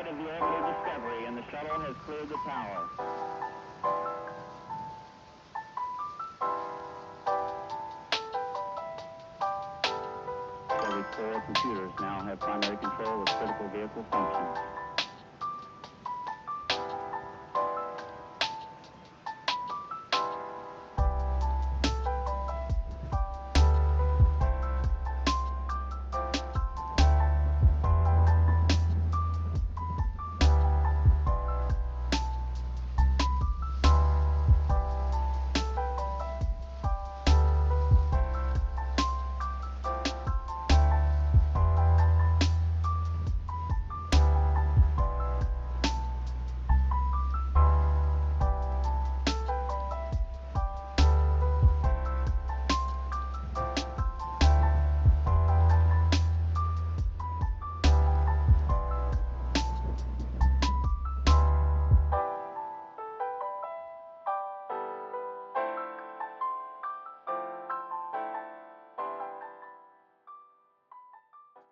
of the orbital Discovery, and the shuttle has cleared the tower. Discovery's core computers now have primary control of critical vehicle functions.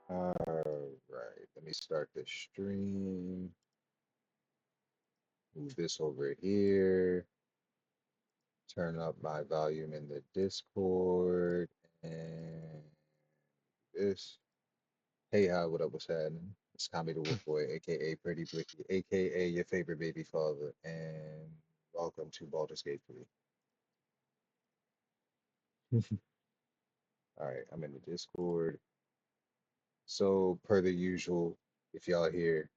All right, let me start the stream. Move this over here. Turn up my volume in the Discord and this. Hey, hi, what up? What's happening? It's Tommy the Wolfboy, aka Pretty Blicky, aka your favorite baby father, and welcome to Baldur's Gate 3. All right, I'm in the Discord. So, per the usual, if y'all hear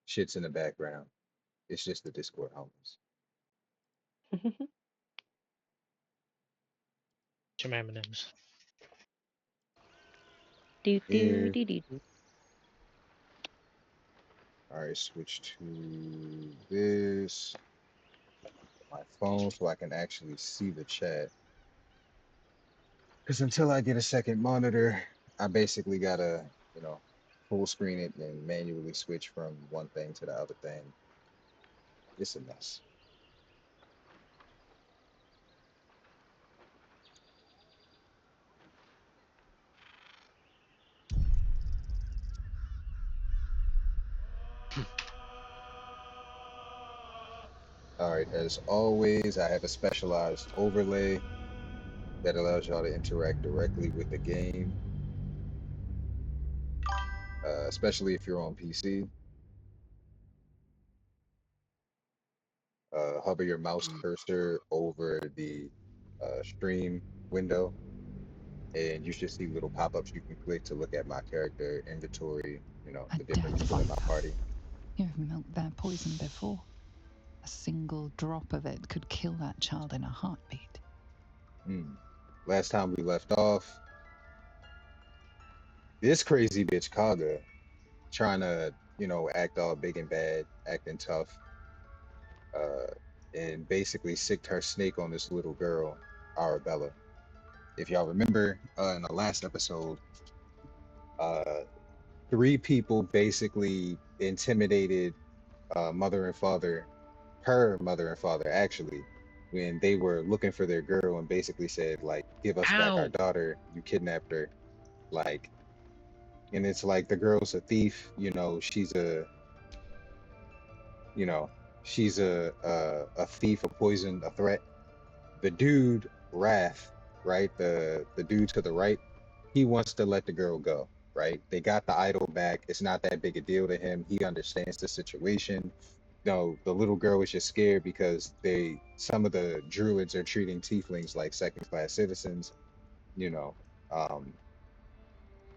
shits in the background, it's just the Discord homies. Some M&Ms. Do do Here. do do do. All right, switch to this. My phone so I can actually see the chat. Because until I get a second monitor, I basically gotta, you know, full screen it and manually switch from one thing to the other thing. It's a mess. All right, as always, I have a specialized overlay that allows y'all to interact directly with the game, especially if you're on PC. Hover your mouse cursor over the stream window, and you should see little pop-ups you can click to look at my character inventory, you know, A the different death people in my viper. party. You've milked their poison before. A single drop of it could kill that child in a heartbeat. Hmm. Last time we left off, this crazy bitch Kaga trying to, you know, act all big and bad, acting tough, uh, and basically sicked her snake on this little girl, Arabella. If y'all remember, in the last episode, uh, three people basically intimidated mother and father, her mother and father actually, when they were looking for their girl and basically said like, "Give us back our Ow! daughter. You kidnapped her." Like, and it's like the girl's a thief. You know, she's a thief, a poison, a threat. The dude, Wrath, right? The dude to the right, he wants to let the girl go, right? They got the idol back. It's not that big a deal to him. He understands the situation. No, the little girl was just scared because some of the druids are treating tieflings like second class citizens, you know. Um,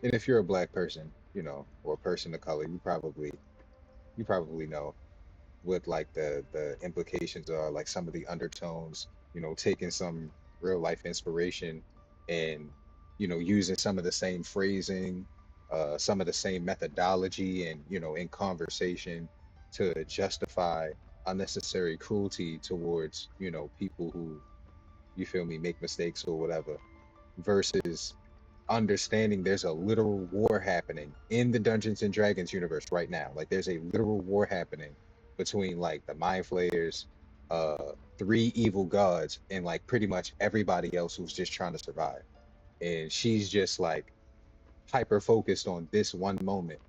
and if you're a black person, you know, or a person of color, you probably know what like the implications are, like some of the undertones, you know, taking some real life inspiration and, you know, using some of the same phrasing, some of the same methodology and, you know, in conversation to justify unnecessary cruelty towards, you know, people who, you feel me, make mistakes or whatever, versus understanding there's a literal war happening in the Dungeons and Dragons universe right now. Like there's a literal war happening between like the Mind Flayers, uh, three evil gods, and like pretty much everybody else who's just trying to survive. And she's just like hyper focused on this one moment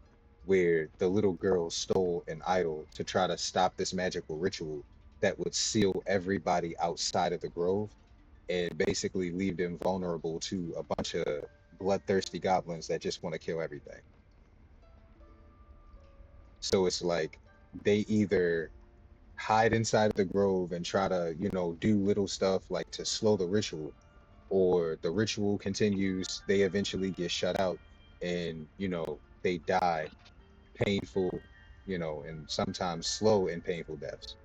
where the little girl stole an idol to try to stop this magical ritual that would seal everybody outside of the grove and basically leave them vulnerable to a bunch of bloodthirsty goblins that just want to kill everything. So it's like they either hide inside of the grove and try to, do little stuff like to slow the ritual, or the ritual continues, they eventually get shut out and, they die painful, and sometimes slow and painful deaths.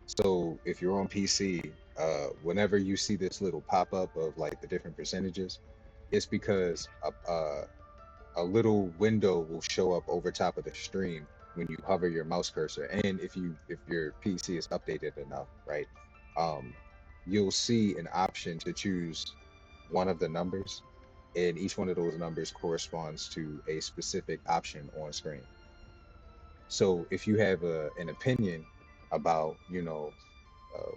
So if you're on PC, whenever you see this little pop-up of like the different percentages, it's because a little window will show up over top of the stream when you hover your mouse cursor. And if your PC is updated enough, right, um, you'll see an option to choose one of the numbers, and each one of those numbers corresponds to a specific option on screen. So if you have an opinion about,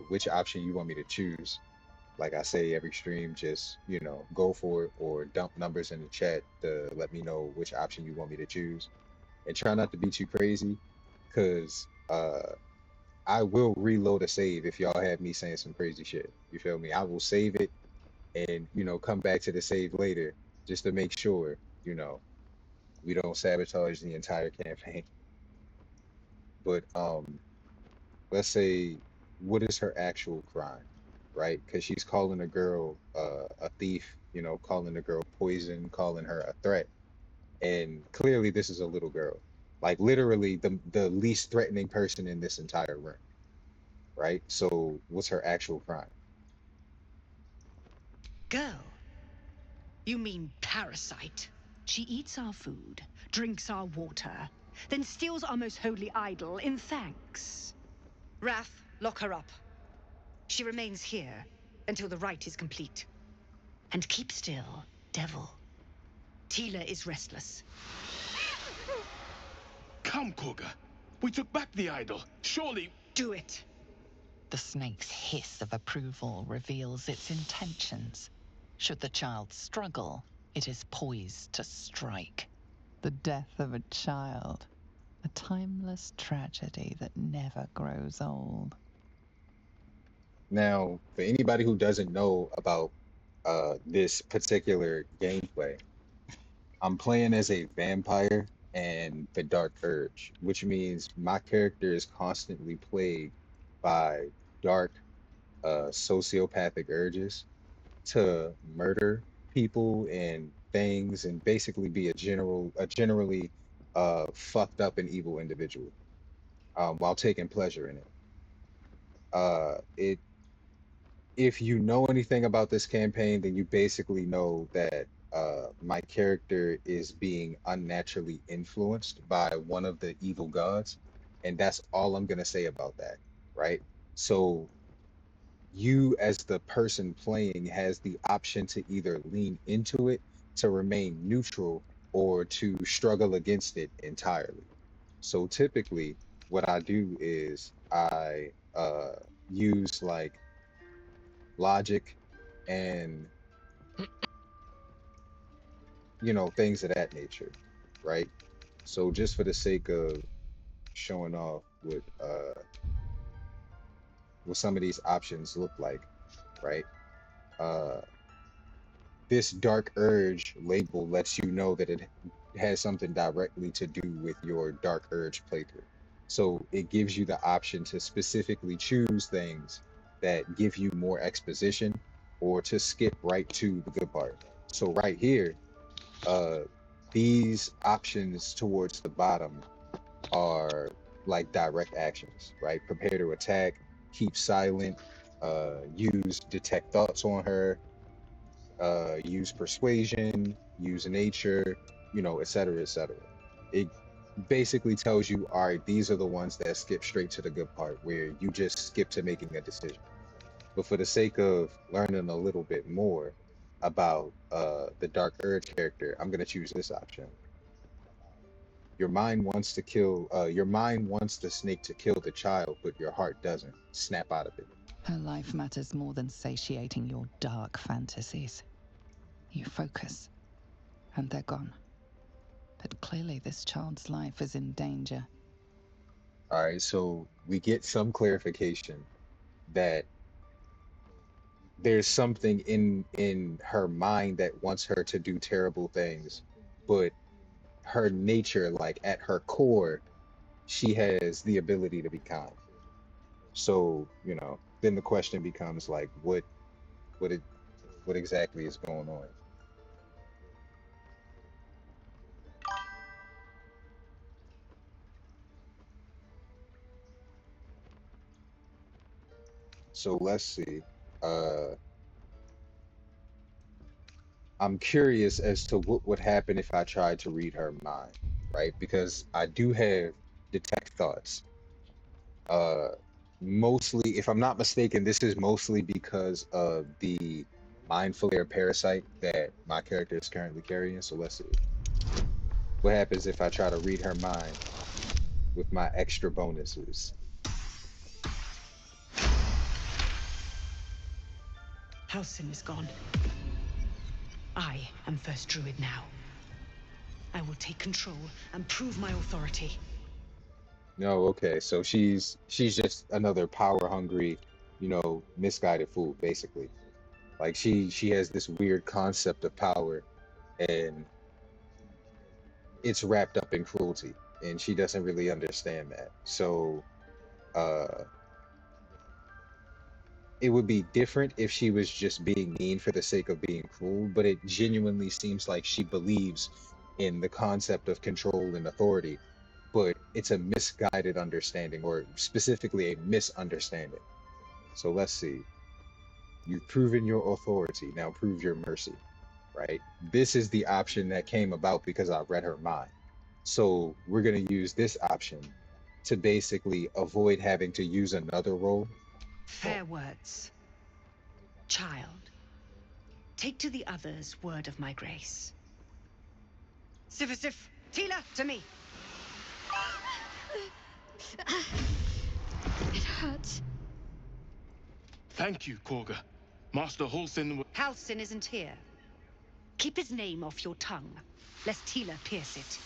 which option you want me to choose, like I say every stream, just, go for it, or dump numbers in the chat to let me know which option you want me to choose. And try not to be too crazy, because I will reload a save if y'all have me saying some crazy shit. You feel me? I will save it and, come back to the save later just to make sure, we don't sabotage the entire campaign. But let's say, what is her actual crime, right? Because she's calling a girl a thief, calling the girl poison, calling her a threat, and clearly this is a little girl, like literally the least threatening person in this entire room, right? So what's her actual crime? Girl? You mean parasite? She eats our food, drinks our water, then steals our most holy idol in thanks. Wrath, lock her up. She remains here until the rite is complete. And keep still, devil. Tila is restless. Come, Koga. We took back the idol. Surely... Do it. The snake's hiss of approval reveals its intentions. Should the child struggle, it is poised to strike. The death of a child, a timeless tragedy that never grows old. Now, for anybody who doesn't know about this particular gameplay, I'm playing as a vampire and the dark urge, which means my character is constantly plagued by dark sociopathic urges to murder people and things, and basically be a generally fucked up and evil individual, while taking pleasure in it. It If you know anything about this campaign, then you basically know that my character is being unnaturally influenced by one of the evil gods, and that's all I'm gonna say about that, right? So you, as the person playing, has the option to either lean into it, to remain neutral, or to struggle against it entirely. So typically what I do is I use like logic and, things of that nature, right? So just for the sake of showing off what some of these options look like, right? uh this dark urge label lets you know that it has something directly to do with your dark urge playthrough. So it gives you the option to specifically choose things that give you more exposition, or to skip right to the good part. So right here, uh, these options towards the bottom are like direct actions, right? Prepare to attack, keep silent, use detect thoughts on her, use persuasion, use nature, et cetera, et cetera. It basically tells you, all right, these are the ones that skip straight to the good part, where you just skip to making a decision. But for the sake of learning a little bit more about the Dark Urge character, I'm gonna choose this option. Your mind wants the snake to kill the child, but your heart doesn't. Snap out of it. Her life matters more than satiating your dark fantasies. You focus, and they're gone. But clearly this child's life is in danger. All right, so we get some clarification that there's something in her mind that wants her to do terrible things, but her nature, like at her core, she has the ability to be kind. So, then the question becomes like, what it, what exactly is going on? So let's see. Uh, I'm curious as to what would happen if I tried to read her mind, right? Because I do have detect thoughts. Uh, Mostly, if I'm not mistaken, this is mostly because of the mind flare parasite that my character is currently carrying. So let's see. What happens if I try to read her mind with my extra bonuses? Halsin is gone. I am first druid now. I will take control and prove my authority. No, okay. So she's just another power hungry, misguided fool, basically. Like she has this weird concept of power, and it's wrapped up in cruelty, and she doesn't really understand that. So uh it would be different if she was just being mean for the sake of being cruel, but it genuinely seems like she believes in the concept of control and authority, but it's a misguided understanding, or specifically a misunderstanding. So let's see. You've proven your authority, now prove your mercy, right? This is the option that came about because I read her mind. So we're going to use this option to basically avoid having to use another role. Fair words. Child, take to the others word of my grace. Sif, Tila, to me. It hurts. Thank you, Korga. Master Halsin. Halsin isn't here. Keep his name off your tongue, lest Tila pierce it.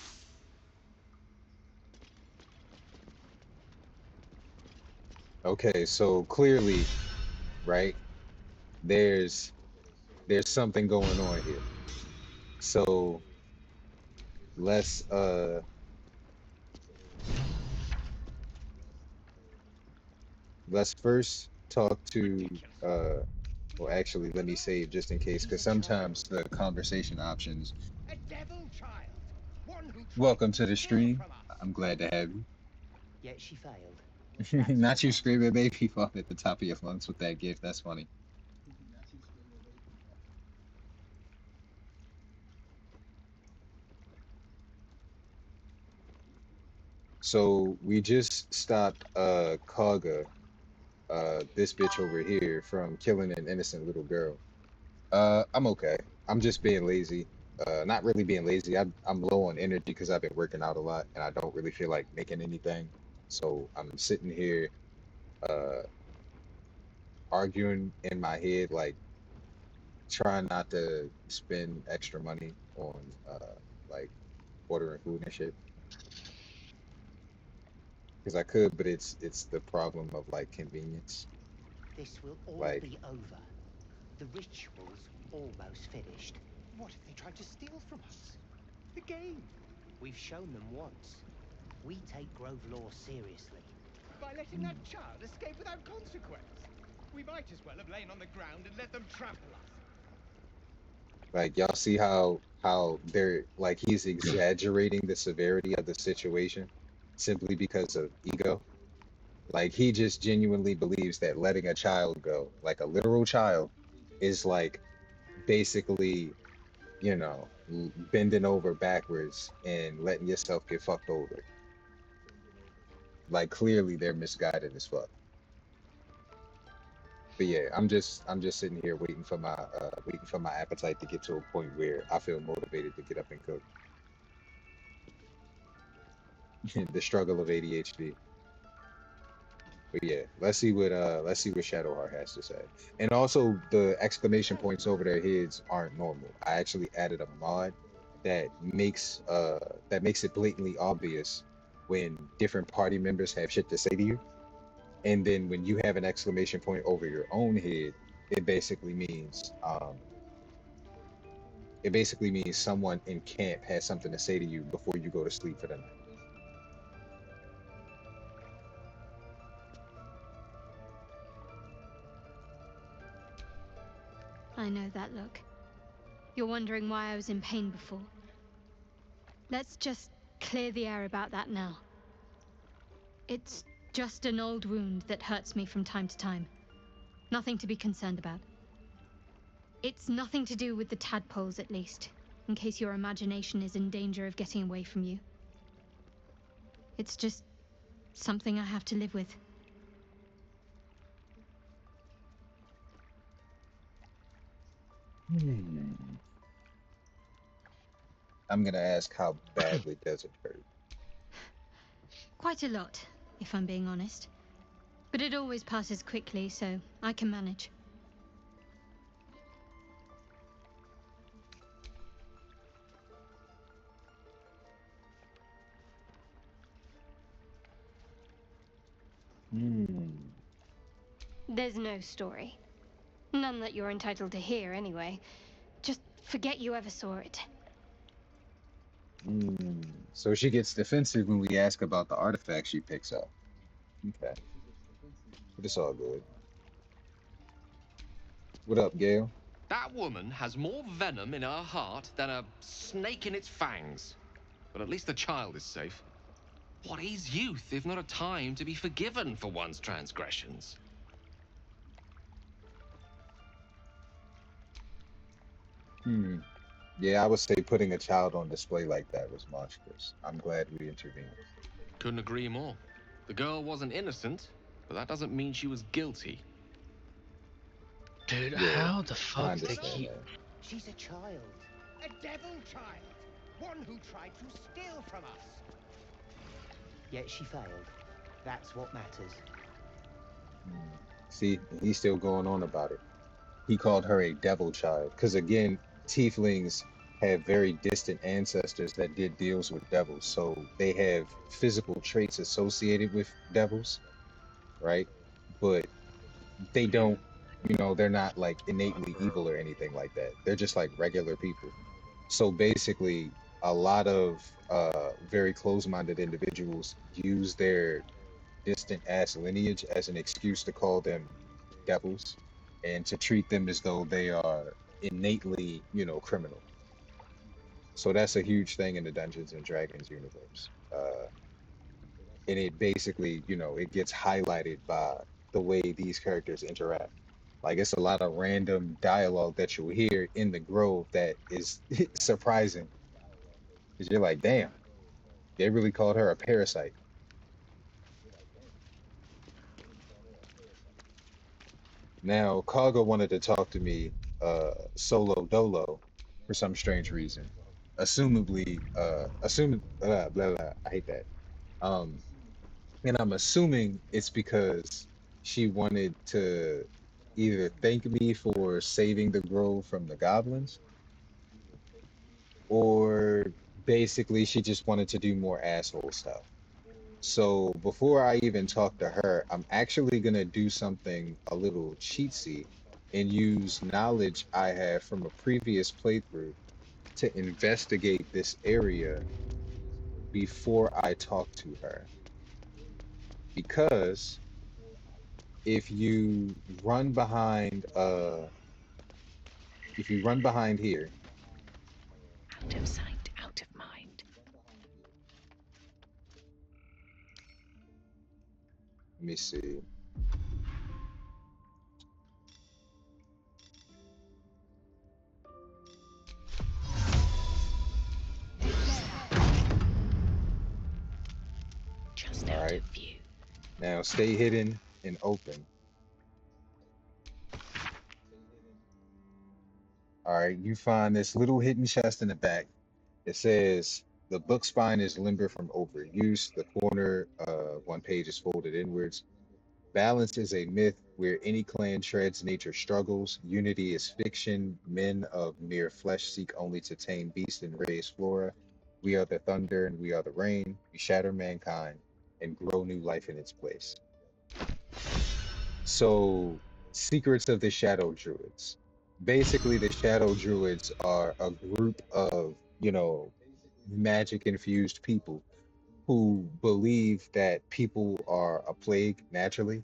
Okay, so clearly, right, there's something going on here. So let's first talk to well, actually, let me save just in case, because sometimes the conversation options. A devil child. One who tried Welcome to the steal stream. from us. I'm glad to have Yet she failed. you. Not you screaming baby fuck at the top of your lungs with that gift. That's funny. So we just stopped Kaga, this bitch over here, from killing an innocent little girl. I'm okay. I'm just being lazy. Not really being lazy. I'm low on energy because I've been working out a lot and I don't really feel like making anything. So I'm sitting here arguing in my head, like trying not to spend extra money on like ordering food and shit. Because I could, but it's the problem of like convenience. This will all Like, be over. The ritual's almost finished. What if they tried to steal from us? The game. We've shown them once. We take Grove law seriously. By letting that child escape without consequence. We might as well have lain on the ground and let them trample us. like y'all see how they're like he's exaggerating the severity of the situation simply because of ego. Like he just genuinely believes that letting a child go, like a literal child, is like basically, bending over backwards and letting yourself get fucked over. Like clearly they're misguided as fuck. But yeah, I'm just sitting here waiting for my appetite to get to a point where I feel motivated to get up and cook. The struggle of ADHD. But yeah, let's see what Shadowheart has to say. And also the exclamation points over their heads aren't normal. I actually added a mod that makes it blatantly obvious when different party members have shit to say to you. And then when you have an exclamation point over your own head, it basically means someone in camp has something to say to you before you go to sleep for the night. I know that look. You're wondering why I was in pain before. Let's just clear the air about that now. It's just an old wound that hurts me from time to time. Nothing to be concerned about. It's nothing to do with the tadpoles, at least, in case your imagination is in danger of getting away from you. It's just something I have to live with. I'm gonna ask how badly does it hurt? Quite a lot, if I'm being honest. But it always passes quickly, so I can manage. There's no story. None that you're entitled to hear, anyway. Just forget you ever saw it. So she gets defensive when we ask about the artifact she picks up. Okay. But it's all good. What up, Gail? That woman has more venom in her heart than a snake in its fangs. But at least the child is safe. What is youth if not a time to be forgiven for one's transgressions? Yeah, I would say putting a child on display like that was monstrous. I'm glad we intervened. Couldn't agree more. The girl wasn't innocent, but that doesn't mean she was guilty. Dude, Yeah, how the I fuck they understand keep... that. She's a child. A devil child. One who tried to steal from us. Yet she failed. That's what matters. See, he's still going on about it. He called her a devil child because, again, tieflings have very distant ancestors that did deals with devils, so they have physical traits associated with devils, right? But they don't, they're not like innately evil or anything like that. They're just like regular people. So basically, a lot of very close-minded individuals use their distant ass lineage as an excuse to call them devils and to treat them as though they are innately, criminal. So that's a huge thing in the Dungeons and Dragons universe. And it basically, it gets highlighted by the way these characters interact. Like, it's a lot of random dialogue that you'll hear in the Grove that is surprising. Because you're like, damn, they really called her a parasite. Now, Kaga wanted to talk to me solo dolo for some strange reason. Blah, blah, blah, I hate that. And I'm assuming it's because she wanted to either thank me for saving the grove from the goblins, or basically she just wanted to do more asshole stuff. So before I even talk to her, I'm actually gonna do something a little cheatsy and use knowledge I have from a previous playthrough to investigate this area before I talk to her. Because if you run behind here, Out of sight, out of mind. let me see. Just All out right. of view. Now stay hidden and open. All right, you find this little hidden chest in the back. It says the book spine is limber from overuse. The corner one page is folded inwards. Balance is a myth where any clan treads nature struggles. Unity is fiction. Men of mere flesh seek only to tame beasts and raise flora. We are the thunder and we are the rain. We shatter mankind and grow new life in its place. So, Secrets of the Shadow Druids. Basically, the Shadow Druids are a group of, magic infused people who believe that people are a plague naturally,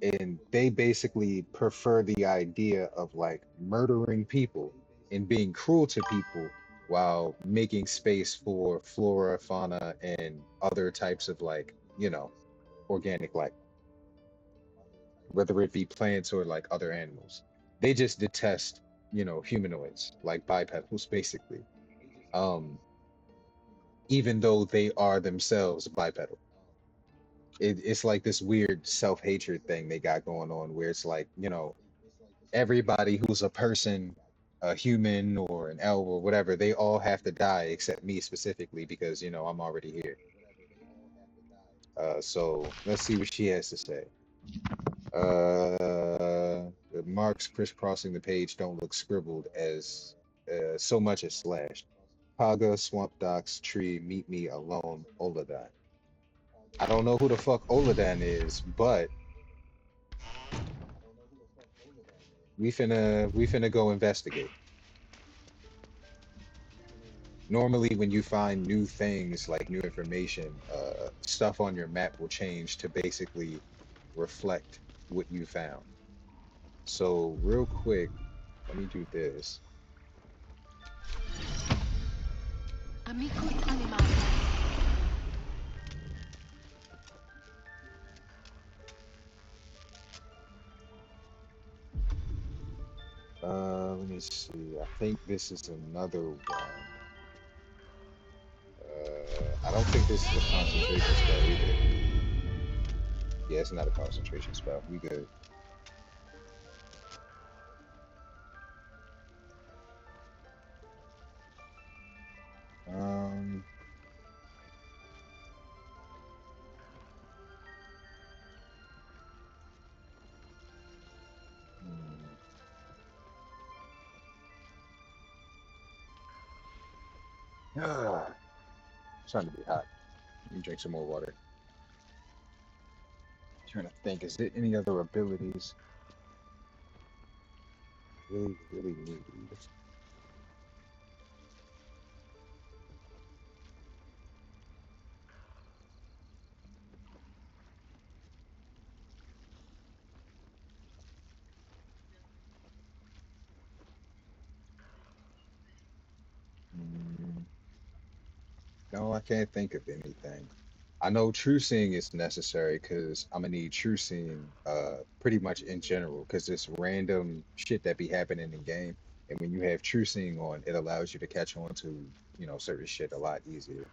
and they basically prefer the idea of like murdering people and being cruel to people while making space for flora, fauna, and other types of like, organic life, whether it be plants or like other animals. They just detest, humanoids, like bipedals, basically. Um, even though they are themselves bipedal. It's like this weird self-hatred thing they got going on where it's like, everybody who's a person, a human or an elf or whatever, they all have to die except me specifically because, I'm already here. So let's see what she has to say. The marks crisscrossing the page don't look scribbled as so much as slashed. Paga, Swamp Docks, Tree, Meet Me Alone, Oladan. I don't know who the fuck Oladan is, but we finna go investigate. Normally when you find new things like new information, stuff on your map will change to basically reflect what you found. So real quick, let me do this. Amicus animae. Let me see. I think this is another one. I don't think this is a concentration spell either. Yeah, it's not a concentration spell. We good. Um, trying to be hot. Let me drink some more water. Trying to think, is there any other abilities really, really need? Mm, no, I can't think of anything. I know true seeing is necessary because I'm gonna need true seeing pretty much in general because it's random shit that be happening in game. And when you have true seeing on, it allows you to catch on to, certain shit a lot easier.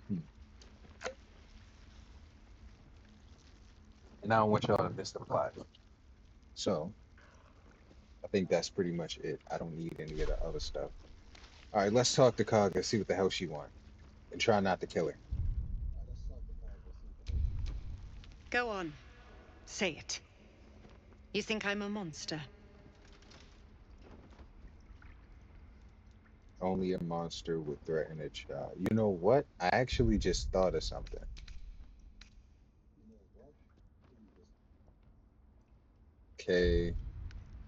Hmm. And I don't want y'all to miss the plot. So I think that's pretty much it. I don't need any of the other stuff. All right, let's talk to Kaga, see what the hell she wants, and try not to kill her. Go on. Say it. You think I'm a monster? Only a monster would threaten a child. You know what? I actually just thought of something. Okay,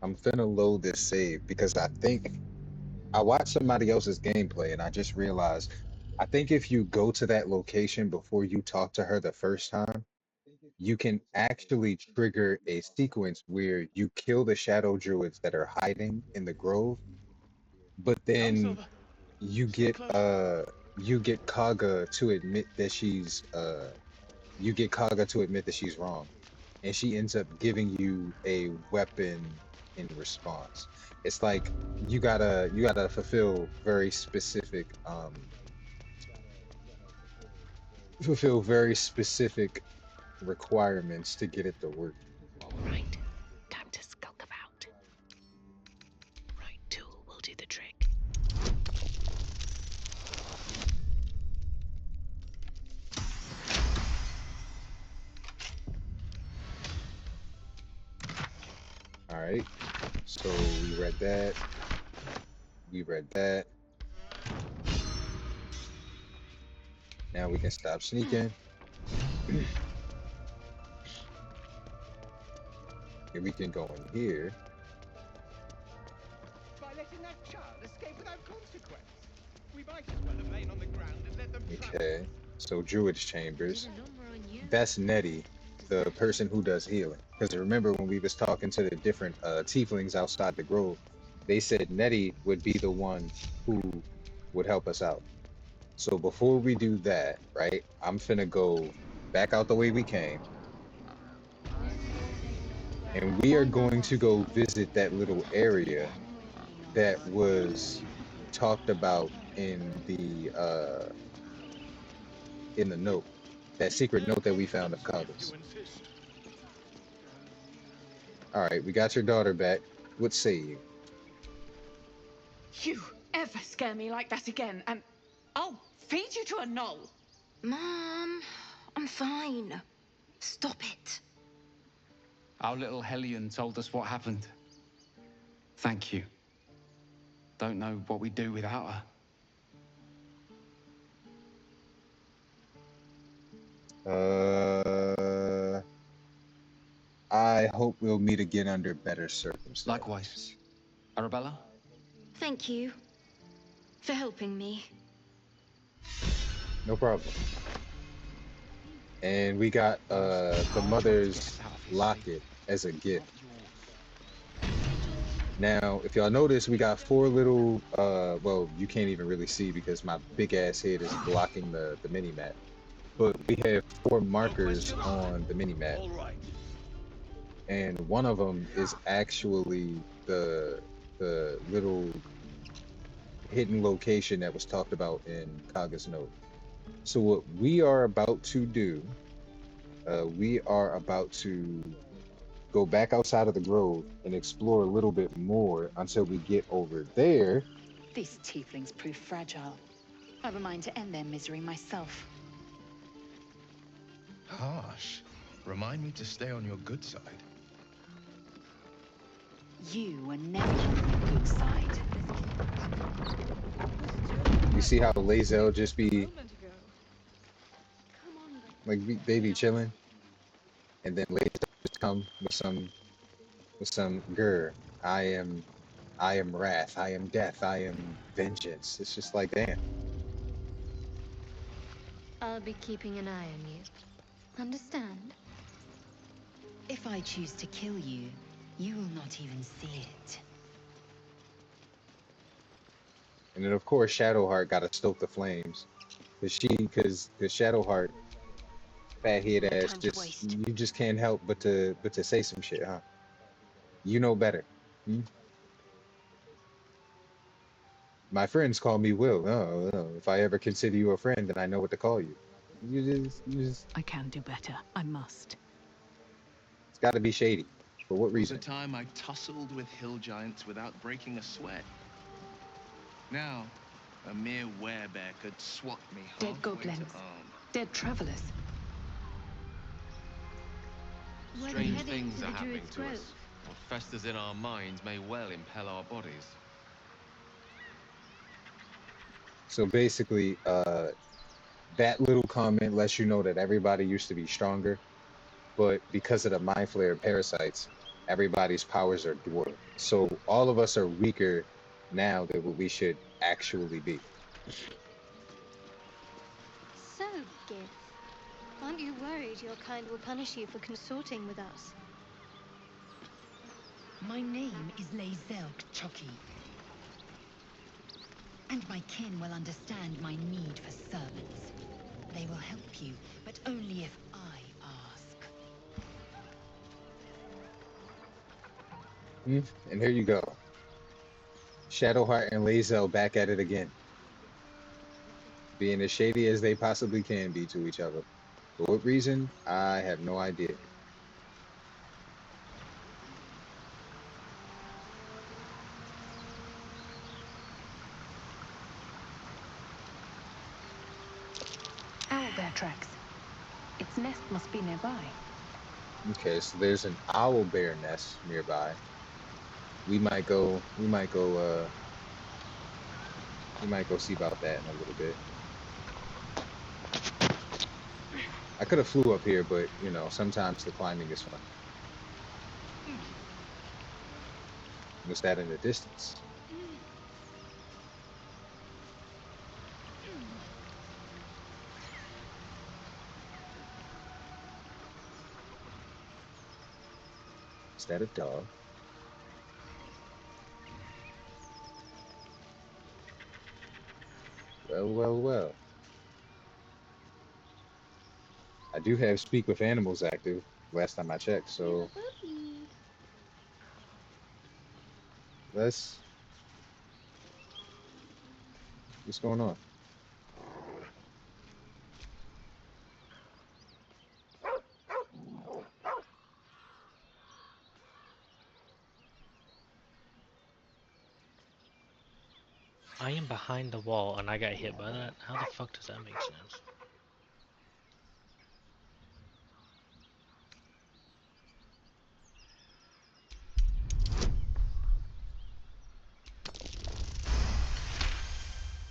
I'm finna load this save because I think I watched somebody else's gameplay and I just realized I think if you go to that location before you talk to her the first time, you can actually trigger a sequence where you kill the shadow druids that are hiding in the grove, but then Lae'Zel, you stay get close. you get Kaga to admit that she's wrong, and she ends up giving you a weapon in response. It's like you gotta fulfill very specific requirements to get it to work. All right, time to skulk about. Right tool will do the trick. Alright. So we read that. We read that. Now we can stop sneaking. And we can go in here. By letting that child escape without consequence. We might as well have lain on the ground and let them Okay. So Druid's Chambers. Did a number on you. That's Nettie, the person who does healing. Because remember when we was talking to the different tieflings outside the grove, they said Nettie would be the one who would help us out. So before we do that, right, I'm finna go back out the way we came. And we are going to go visit that little area that was talked about in the note. That secret note that we found of Karlach. Alright, we got your daughter back. What say you? You ever scare me like that again, and I'll feed you to a knoll. Mom, I'm fine. Stop it. Our little Hellion told us what happened. Thank you. Don't know what we'd do without her. I hope we'll meet again under better circumstances. Likewise. Arabella? Thank you for helping me. No problem. And we got the mother's locket as a gift. Now, if y'all notice, we got 4 little, well, you can't even really see because my big ass head is blocking the mini-map. But we have 4 markers on the mini-map. And one of them is actually the little hidden location that was talked about in Kaga's note. So what we are about to do, we are about to go back outside of the grove and explore a little bit more until we get over there. These tieflings prove fragile. I've a mind to end their misery myself. Harsh. Remind me to stay on your good side. You were never on the good side. You see how Lae'Zel just be like they be chilling, and then Lae'Zel just come with some grr. I am wrath. I am death. I am vengeance. It's just like, damn. I'll be keeping an eye on you. Understand? If I choose to kill you, you will not even see it. And then of course Shadowheart gotta stoke the flames, because Shadowheart, fat head ass, you just can't help but to say some shit, huh? You know better. Hmm? My friends call me Will. Oh, if I ever consider you a friend, then I know what to call you. You just. I can do better. I must. It's got to be shady. For what reason? There was a time I tussled with hill giants without breaking a sweat. Now, a mere werebear could swat me halfway Dead goblins. to arm. Dead travelers. Strange things are happening to us. What festers in our minds may well impel our bodies. So basically, that little comment lets you know that everybody used to be stronger, but because of the mind flayer parasites, everybody's powers are dwarfed. So all of us are weaker now than what we should actually be. So, Gith, aren't you worried your kind will punish you for consorting with us? My name is Lae'Zel K'Choki. And my kin will understand my need for servants. They will help you, but only if I ask. And here you go. Shadowheart and Lae'Zel back at it again. Being as shady as they possibly can be to each other. For what reason? I have no idea. Owlbear tracks. Its nest must be nearby. Okay, so there's an owlbear nest nearby. we might go see about that in a little bit. I could have flew up here, but you know, sometimes the climbing is fun. What's that in the distance? Is that a dog? Well, well, well. I do have Speak with Animals active last time I checked, so what's going on? I am behind the wall and I got hit by that. How the fuck does that make sense?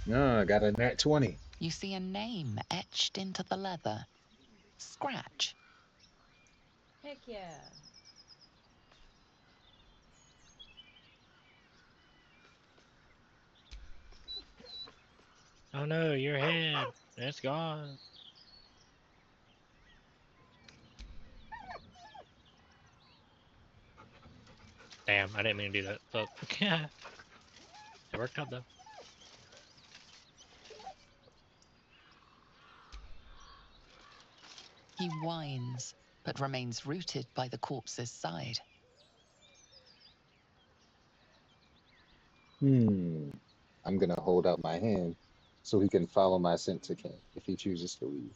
No, I got a nat 20. You see a name etched into the leather. Scratch. Heck yeah. Oh no, your head. It's gone. Damn, I didn't mean to do that. Fuck. It worked out though. He whines, but remains rooted by the corpse's side. I'm gonna hold out my hand so he can follow my scent again if he chooses to leave.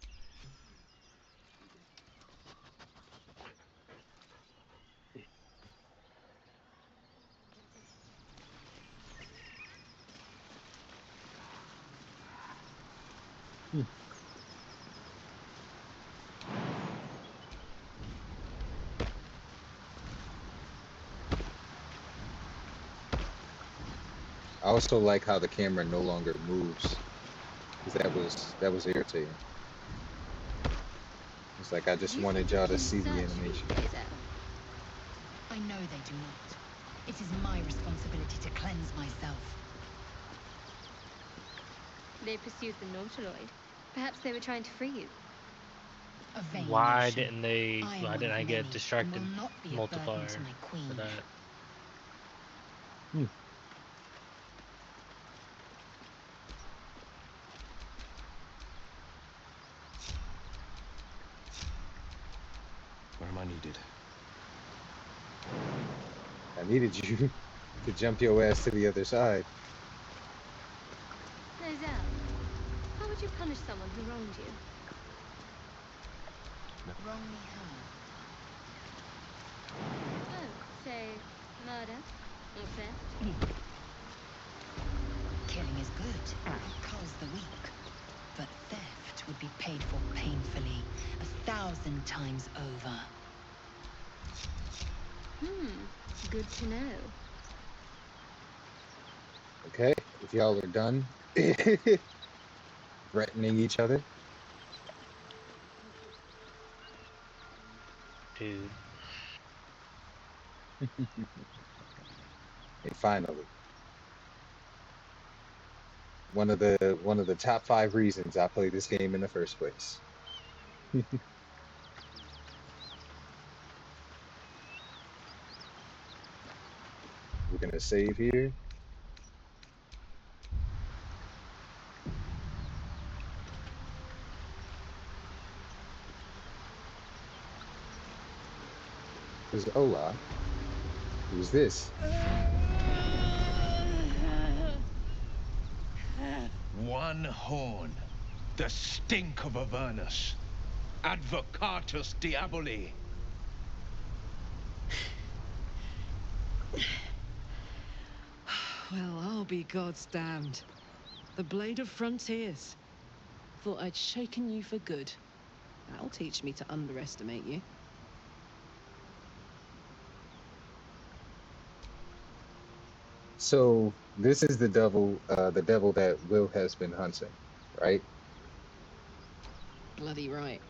I also like how the camera no longer moves, because that was irritating. It's like I just wanted y'all to see the animation. I know they do not. It is my responsibility to cleanse myself. They pursued the Nautiloid. Perhaps they were trying to free you. Why didn't I get distracted multiplier for that? Where am I needed? I needed you to jump your ass to the other side. Lae'Zel, how would you punish someone who wronged you? Wrong me how? Oh, say, murder or theft? Killing is good. It culls the weak. But theft would be paid for painfully, 1,000 times over. Good to know. Okay, if y'all are done threatening each other. Dude. And finally, one of the top 5 reasons I play this game in the first place. We're gonna save here. This is Ola. Who's this? One horn. The stink of Avernus. Advocatus Diaboli. Well, I'll be God's damned. The Blade of Frontiers. Thought I'd shaken you for good. That'll teach me to underestimate you. So this is the devil that Will has been hunting, right? Bloody right.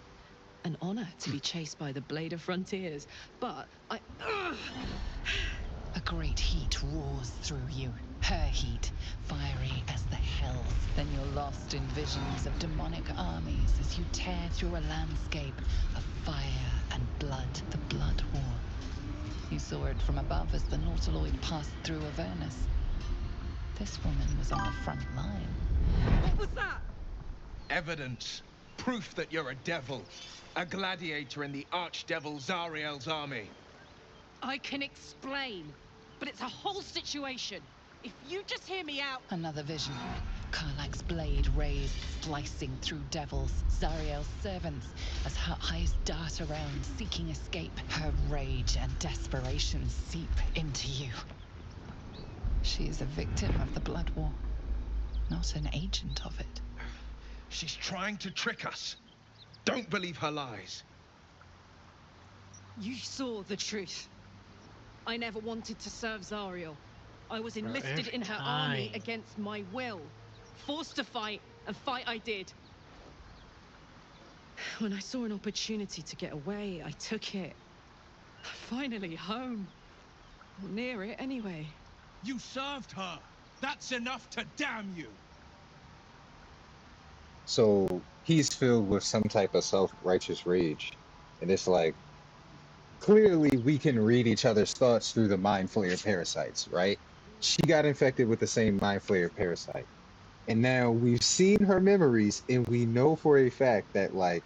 An honor to be chased by the Blade of Frontiers, but Ugh! A great heat roars through you, her heat, fiery as the hells. Then you're lost in visions of demonic armies as you tear through a landscape of fire and blood, the Blood War. You saw it from above as the Nautiloid passed through Avernus. This woman was on the front line. What was that? Evidence. Proof that you're a devil. A gladiator in the archdevil Zariel's army. I can explain, but it's a whole situation. If you just hear me out... Another vision. Karlach's blade raised, slicing through devils, Zariel's servants, as her eyes dart around, seeking escape. Her rage and desperation seep into you. She is a victim of the Blood War, not an agent of it. She's trying to trick us. Don't believe her lies. You saw the truth. I never wanted to serve Zariel. I was enlisted in her army against my will. Forced to fight, and fight I did. When I saw an opportunity to get away, I took it. Finally home. Or near it, anyway. You served her. That's enough to damn you. So he's filled with some type of self-righteous rage. And it's like, clearly we can read each other's thoughts through the Mind Flayer parasites, right? She got infected with the same Mind Flayer parasite. And now we've seen her memories, and we know for a fact that, like,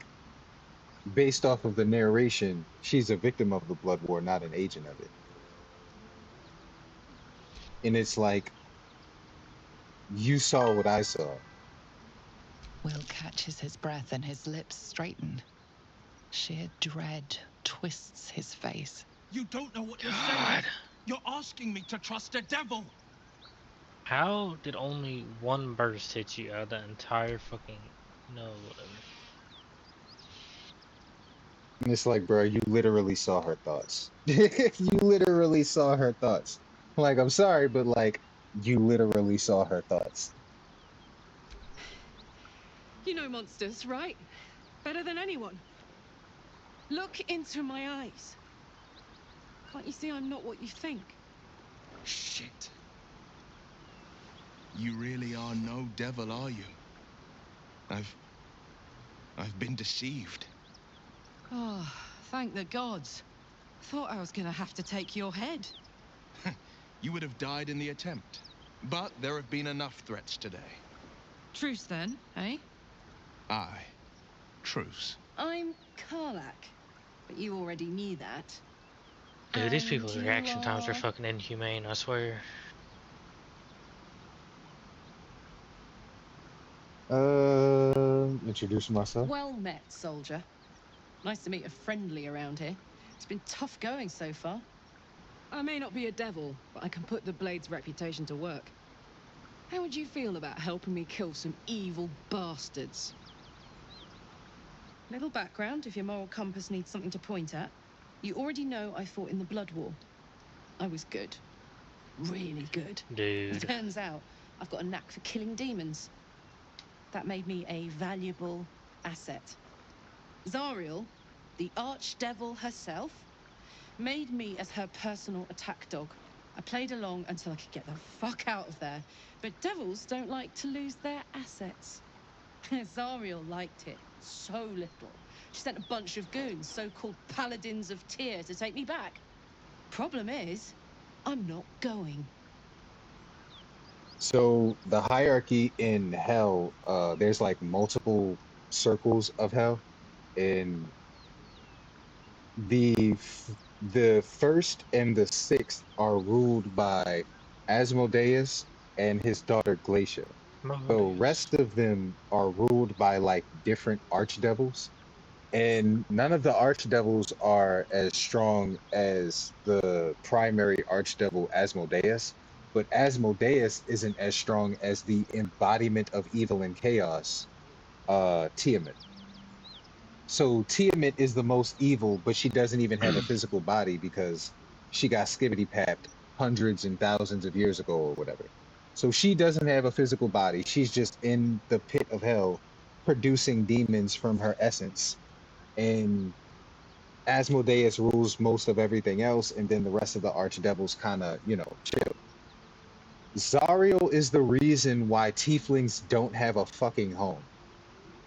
based off of the narration, she's a victim of the Blood War, not an agent of it. And it's like, you saw what I saw. Will catches his breath and his lips straighten. Sheer dread twists his face. You don't know what you're saying. You're asking me to trust a devil. How did only one burst hit you out of that entire fucking... No, whatever. And it's like, bro, you literally saw her thoughts. You literally saw her thoughts. Like, I'm sorry, but, like, you literally saw her thoughts. You know monsters, right? Better than anyone. Look into my eyes. Can't you see I'm not what you think? Shit. You really are no devil, are you? I've been deceived. Oh, thank the gods. Thought I was gonna have to take your head. You would have died in the attempt. But there have been enough threats today. Truce then, eh? Aye. Truce. I'm Karlach, but you already knew that. Dude, these people's And reaction you times are are- fucking inhumane, I swear. Introduce myself. Well met, soldier. Nice to meet a friendly around here. It's been tough going so far. I may not be a devil, but I can put the Blade's reputation to work. How would you feel about helping me kill some evil bastards? Little background, if your moral compass needs something to point at. You already know I fought in the Blood War. I was good. Really good. Dude. Turns out, I've got a knack for killing demons. That made me a valuable asset. Zariel, the archdevil herself, made me as her personal attack dog. I played along until I could get the fuck out of there. But devils don't like to lose their assets. Zariel liked it so little. She sent a bunch of goons, so-called paladins of Tyr, to take me back. Problem is, I'm not going. So the hierarchy in hell, there's like multiple circles of hell, and the first and the sixth are ruled by Asmodeus and his daughter Glacia. The rest of them are ruled by like different archdevils, and none of the archdevils are as strong as the primary archdevil Asmodeus. But Asmodeus isn't as strong as the embodiment of evil and chaos, Tiamat. So Tiamat is the most evil, but she doesn't even have a physical body because she got skibbity papped hundreds and thousands of years ago or whatever. So she doesn't have a physical body. She's just in the pit of hell producing demons from her essence. And Asmodeus rules most of everything else, and then the rest of the archdevils kind of, chill. Zariel is the reason why tieflings don't have a fucking home.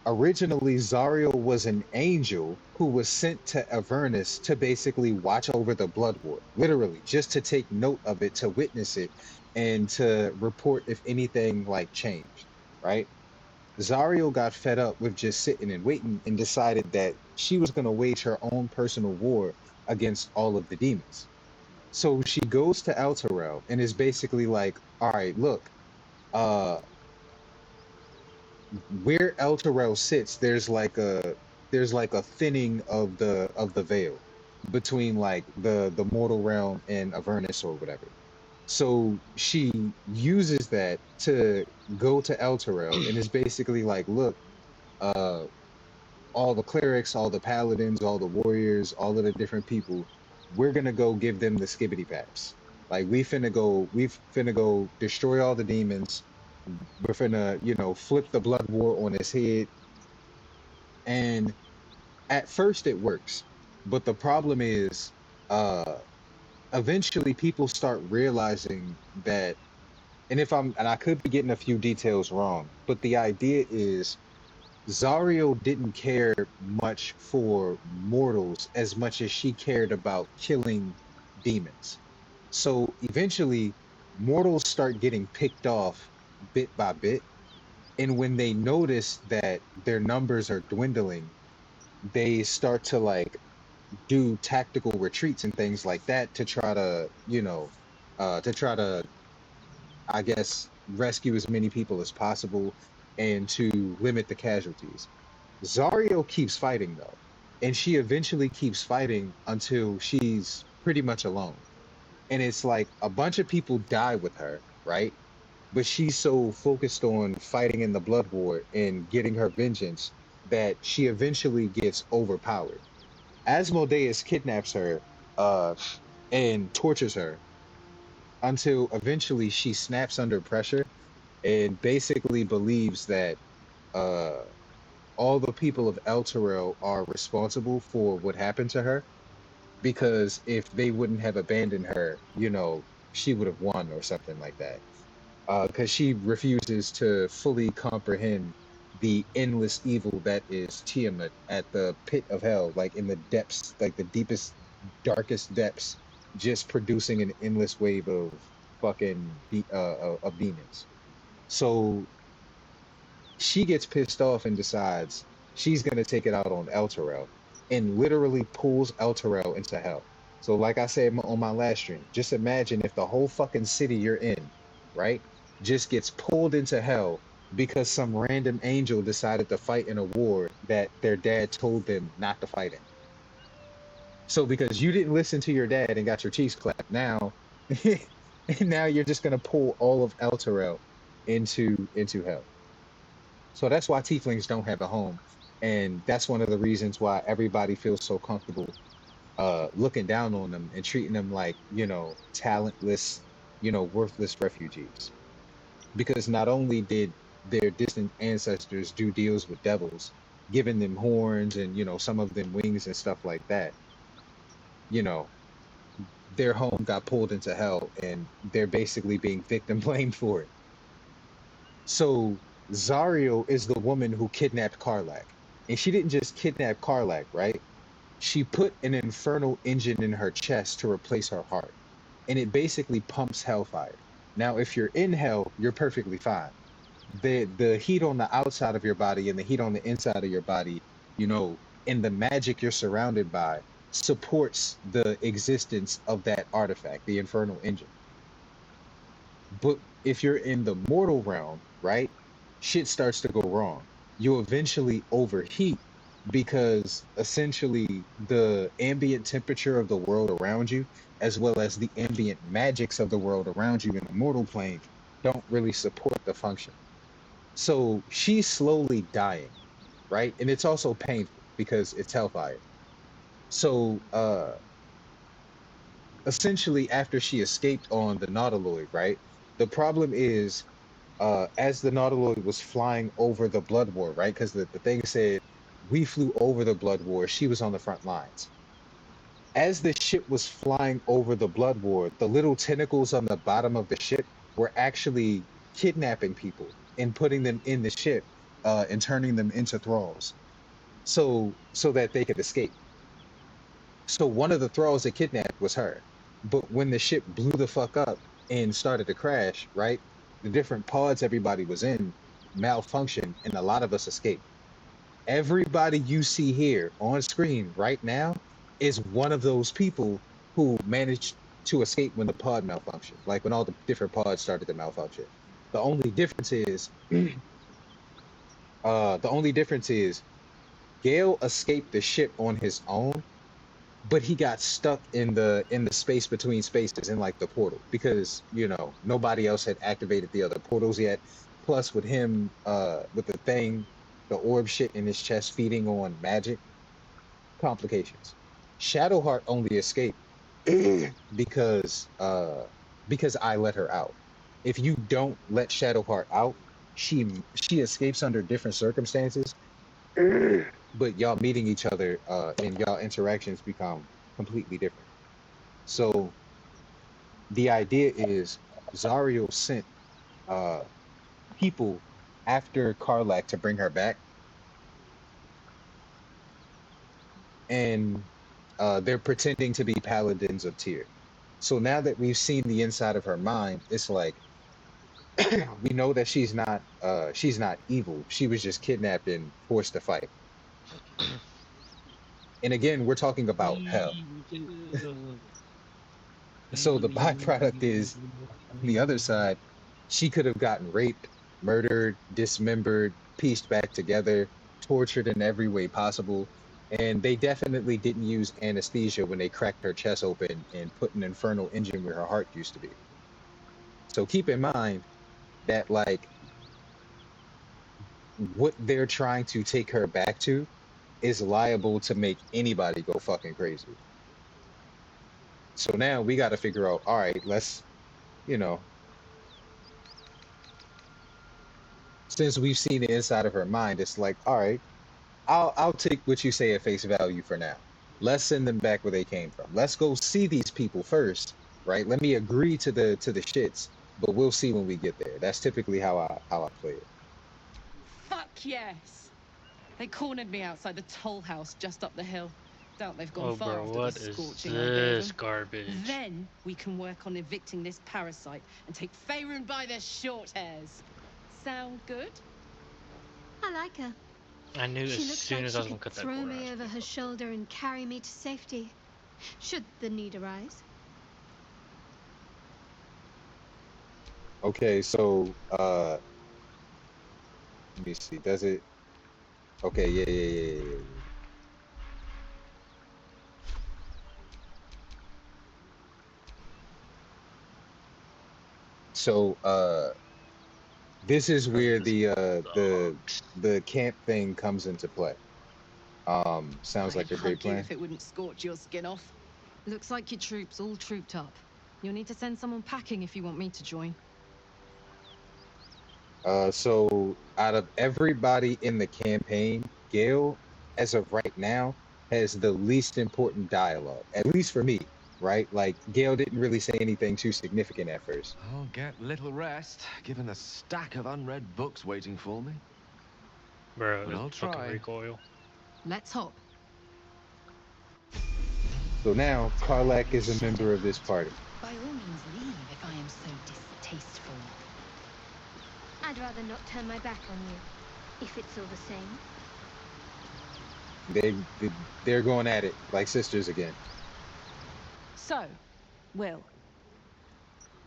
Originally, Zariel was an angel who was sent to Avernus to basically watch over the blood war, literally, just to take note of it, to witness it, and to report if anything like changed, right? Zariel got fed up with just sitting and waiting and decided that she was going to wage her own personal war against all of the demons. So she goes to Elturel and is basically like, all right, look, where Elturel sits, there's like a thinning of the veil between like the mortal realm and Avernus or whatever. So she uses that to go to Elturel and is basically like, look, all the clerics, all the paladins, all the warriors, all of the different people, we're gonna go give them the skibbity paps. Like we finna go destroy all the demons. We're finna, flip the blood war on his head. And at first it works, but the problem is, eventually people start realizing that, and I could be getting a few details wrong, but the idea is Zariel didn't care much for mortals as much as she cared about killing demons. So eventually, mortals start getting picked off bit by bit. And when they notice that their numbers are dwindling, they start to like do tactical retreats and things like that to try to, I guess, rescue as many people as possible and to limit the casualties. Zariel keeps fighting though, and she eventually keeps fighting until she's pretty much alone. And it's like a bunch of people die with her, right? But she's so focused on fighting in the blood war and getting her vengeance that she eventually gets overpowered. Asmodeus kidnaps her and tortures her until eventually she snaps under pressure and basically believes that all the people of Elturel are responsible for what happened to her, because if they wouldn't have abandoned her, she would have won or something like that. Because she refuses to fully comprehend the endless evil that is Tiamat at the pit of hell, like in the depths, like the deepest, darkest depths, just producing an endless wave of fucking of demons. So she gets pissed off and decides she's gonna take it out on Elturel, and literally pulls Elturel into hell. So like I said on my last stream, just imagine if the whole fucking city you're in, right, just gets pulled into hell because some random angel decided to fight in a war that their dad told them not to fight in. So because you didn't listen to your dad and got your cheeks clapped, now now you're just gonna pull all of Elturel into hell. So that's why tieflings don't have a home, and that's one of the reasons why everybody feels so comfortable looking down on them and treating them like, talentless, worthless refugees. Because not only did their distant ancestors do deals with devils, giving them horns and, some of them wings and stuff like that, their home got pulled into hell and they're basically being victim blamed for it. So Zariel is the woman who kidnapped Karlach. And she didn't just kidnap Karlach, right? She put an infernal engine in her chest to replace her heart. And it basically pumps hellfire. Now, if you're in hell, you're perfectly fine. The heat on the outside of your body and the heat on the inside of your body, and the magic you're surrounded by supports the existence of that artifact, the infernal engine. But if you're in the mortal realm, right, shit starts to go wrong. You eventually overheat because essentially the ambient temperature of the world around you, as well as the ambient magics of the world around you in the mortal plane, don't really support the function. So she's slowly dying, right? And it's also painful because it's hellfire. So essentially after she escaped on the Nautiloid, right? The problem is, as the Nautiloid was flying over the Blood War, right? Because the thing said we flew over the Blood War. She was on the front lines. As the ship was flying over the Blood War, the little tentacles on the bottom of the ship were actually kidnapping people and putting them in the ship, and turning them into thralls, so that they could escape. So one of the thralls that kidnapped was her. But when the ship blew the fuck up and started to crash, right? The different pods everybody was in malfunctioned and a lot of us escaped. Everybody you see here on screen right now is one of those people who managed to escape when the pod malfunctioned, like when all the different pods started to malfunction. The only difference is, Gale escaped the ship on his own, but he got stuck in the space between spaces in like the portal because nobody else had activated the other portals yet. Plus, with him, with the orb shit in his chest feeding on magic, complications. Shadowheart only escaped because I let her out. If you don't let Shadowheart out, she escapes under different circumstances, but y'all meeting each other, and y'all interactions become completely different. So the idea is Zariel sent people after Karlach to bring her back, and they're pretending to be paladins of Tyr. So now that we've seen the inside of her mind, it's like we know that she's not evil. She was just kidnapped and forced to fight. And again, we're talking about hell. So the byproduct is, on the other side, she could have gotten raped, murdered, dismembered, pieced back together, tortured in every way possible. And they definitely didn't use anesthesia when they cracked her chest open and put an infernal engine where her heart used to be. So keep in mind that, like, what they're trying to take her back to is liable to make anybody go fucking crazy. So now we got to figure out, all right, let's, since we've seen the inside of her mind, it's like, all right, I'll take what you say at face value for now. Let's send them back where they came from. Let's go see these people first, right? Let me agree to the shits, but we'll see when we get there. That's typically how I play it. Fuck yes! They cornered me outside the toll house just up the hill. Doubt they've gone far after the scorching I gave them. Garbage? Then we can work on evicting this parasite and take Faerun by the short hairs. Sound good? I like her. I knew She as looks soon like as she I was gonna could cut that throw cord me out. over her shoulder and carry me to safety, should the need arise. Okay, so let me see. Does it? Okay, yeah. So this is where the camp thing comes into play. Sounds like a great I'd hug you plan. if it wouldn't scorch your skin off. Looks like your troops all trooped up. You'll need to send someone packing if you want me to join. So out of everybody in the campaign, Gale, as of right now, has the least important dialogue, at least for me, right? Like, Gale didn't really say anything too significant at first. I'll get little rest, given the stack of unread books waiting for me. Bro, But I'll fucking try. recoil. Let's hop. So now, Karlach is a member of this party. By all means leave if I am so distasteful. I'd rather not turn my back on you, if it's all the same. They're going at it like sisters again. So, Will,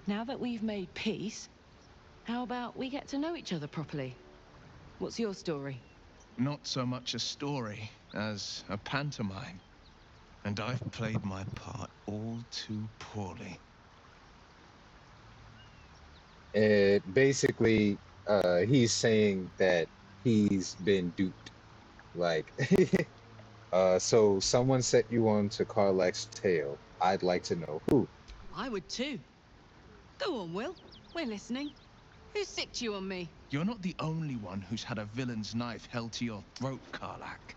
now that we've made peace, how about we get to know each other properly? What's your story? Not so much a story as a pantomime. And I've played my part all too poorly. Basically, he's saying that he's been duped. Like, so someone set you on to Karlach's tail. I'd like to know who. I would too. Go on, Will. We're listening. Who sicked you on me? You're not the only one who's had a villain's knife held to your throat, Karlach.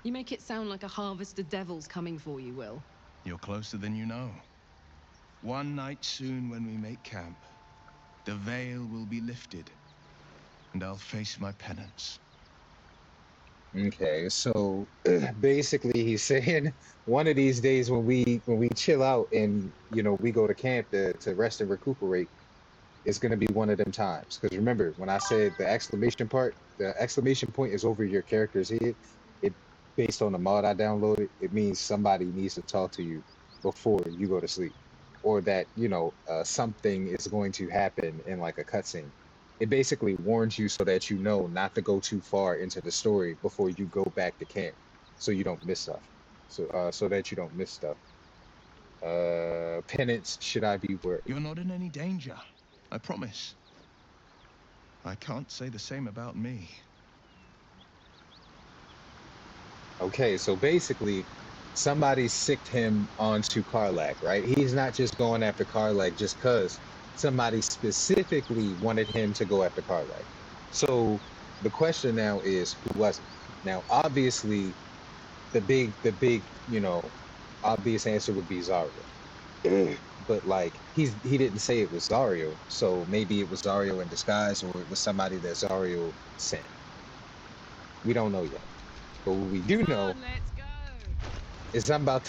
You make it sound like a harvest of devils coming for you, Will. You're closer than you know. One night soon when we make camp, the veil will be lifted, and I'll face my penance. Okay, so basically he's saying one of these days when we chill out and we go to camp to rest and recuperate, it's gonna be one of them times. Because remember when I said the exclamation point is over your character's head. It based on the mod I downloaded, it means somebody needs to talk to you before you go to sleep, or that something is going to happen in like a cutscene. It basically warns you so that you know not to go too far into the story before you go back to camp, so you don't miss stuff. So that you don't miss stuff. Penance, should I be worried? You're not in any danger, I promise. I can't say the same about me. Okay, so basically, somebody sicked him onto Karlach, right? He's not just going after Karlach just because somebody specifically wanted him to go after Karlach. So the question now is, who was it? Now, obviously, the big, obvious answer would be Zariel. But like, he didn't say it was Zariel, so maybe it was Zariel in disguise, or it was somebody that Zariel sent. We don't know yet. But what we do know is I'm about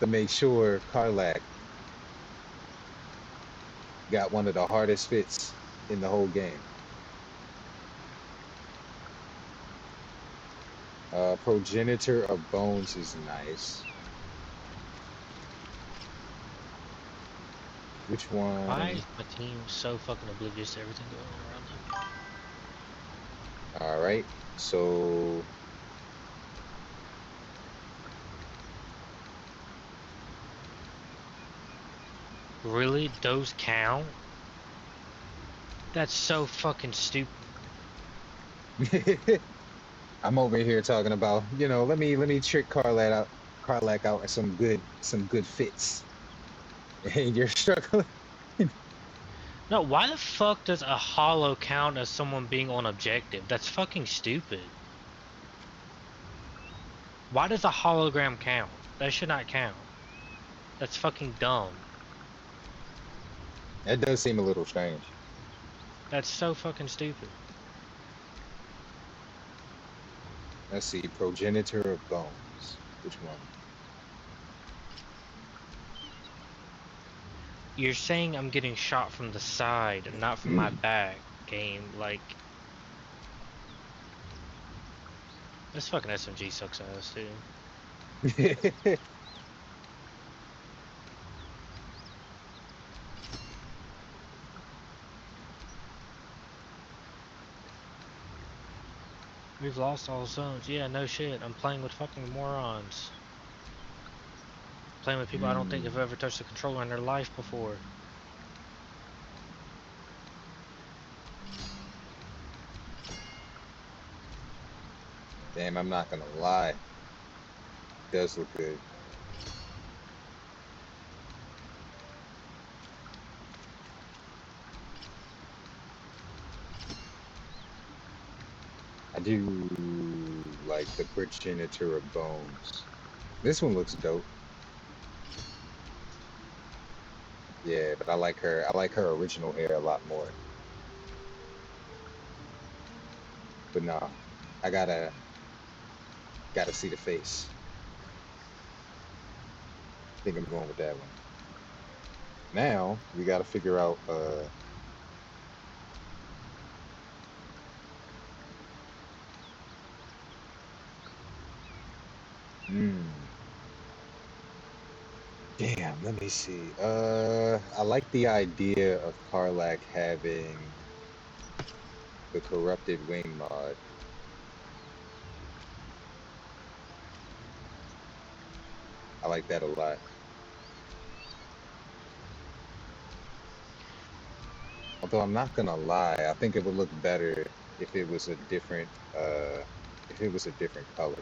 to make sure Karlach got one of the hardest fits in the whole game. Progenitor of Bones is nice. Which one? Why is my team so fucking oblivious to everything going on around them? Alright, so really? Those count? That's so fucking stupid. I'm over here talking about, let me trick Karlach out in some good fits. And you're struggling. No, why the fuck does a holo count as someone being on objective? That's fucking stupid. Why does a hologram count? That should not count. That's fucking dumb. That does seem a little strange. That's so fucking stupid. Let's see, Progenitor of Bones. Which one? You're saying I'm getting shot from the side and not from my back, game. Like, this fucking SMG sucks ass, too. We've lost all zones. Yeah, no shit. I'm playing with fucking morons. Playing with people I don't think have ever touched a controller in their life before. Damn, I'm not gonna lie. It does look good. I do like the Progenitor of Bones. This one looks dope. Yeah, but I like her original hair a lot more. But nah, I gotta see the face. I think I'm going with that one. Now we gotta figure out Damn, let me see. I like the idea of Karlach having the corrupted wing mod. I like that a lot. Although I'm not gonna lie, I think it would look better if it was a different color.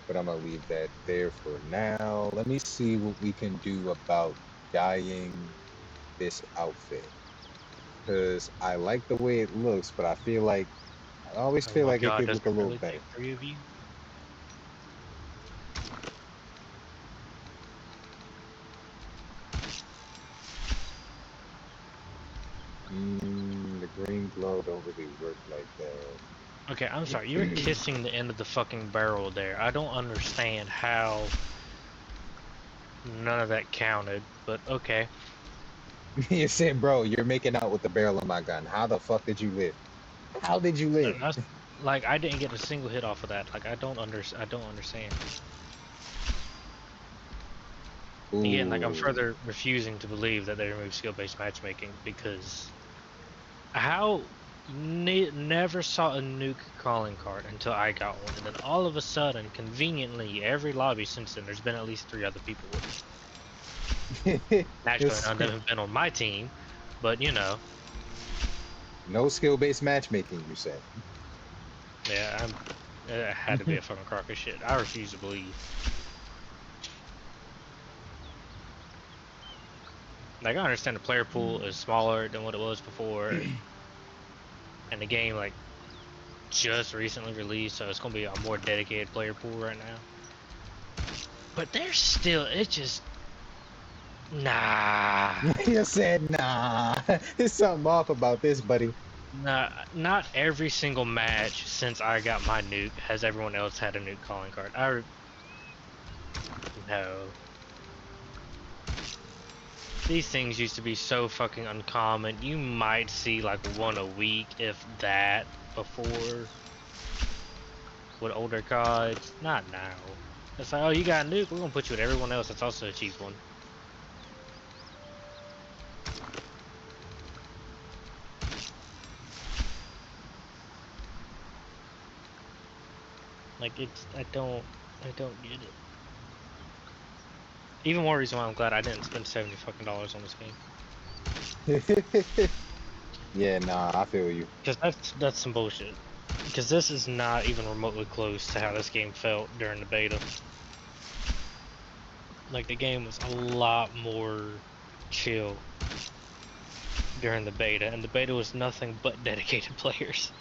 but I'm gonna leave that there for now. Let me see what we can do about dyeing this outfit. Because I like the way it looks, but I always Oh feel my like it god, could does look a it little really better. take 3 of you? The green glow don't really work like that. Okay, I'm sorry, you were kissing the end of the fucking barrel there. I don't understand how none of that counted, but okay. You said, bro, you're making out with the barrel of my gun. How the fuck did you live? How did you live? That's, like, I didn't get a single hit off of that. Like, I don't understand. Again, like, I'm Ooh. further refusing to believe that they removed skill-based matchmaking because how never saw a nuke calling card until I got one, and then all of a sudden, conveniently, every lobby since then, there's been at least 3 other people with it. Naturally, none of them have been on my team, but you know. No skill-based matchmaking, you said. Yeah, it had to be a fucking crock of shit. I refuse to believe. Like, I understand the player pool is smaller than what it was before, and the game, like, just recently released, so it's gonna be a more dedicated player pool right now. But there's still, it's just, nah. You said nah. There's something off about this, buddy. Nah, not every single match since I got my nuke has everyone else had a nuke calling card. No. These things used to be so fucking uncommon. You might see like one a week, if that, before. With older cards. Not now. It's like, oh, you got a nuke, we're gonna put you with everyone else that's also a cheap one. Like, I don't get it. Even more reason why I'm glad I didn't spend $70 fucking on this game. Yeah, nah, I feel you. Because that's some bullshit. Because this is not even remotely close to how this game felt during the beta. Like, the game was a lot more chill during the beta, and the beta was nothing but dedicated players.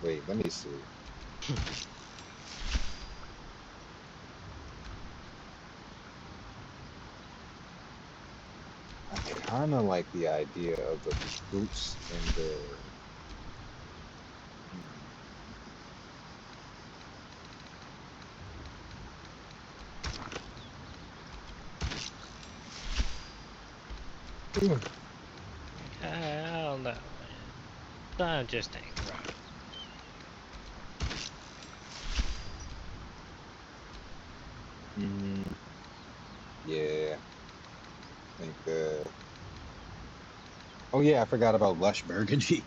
Wait, let me see. I kind of like the idea of the boots and the... I don't know, man. That just ain't right. Yeah. I think the... Oh yeah, I forgot about Lush Burgundy.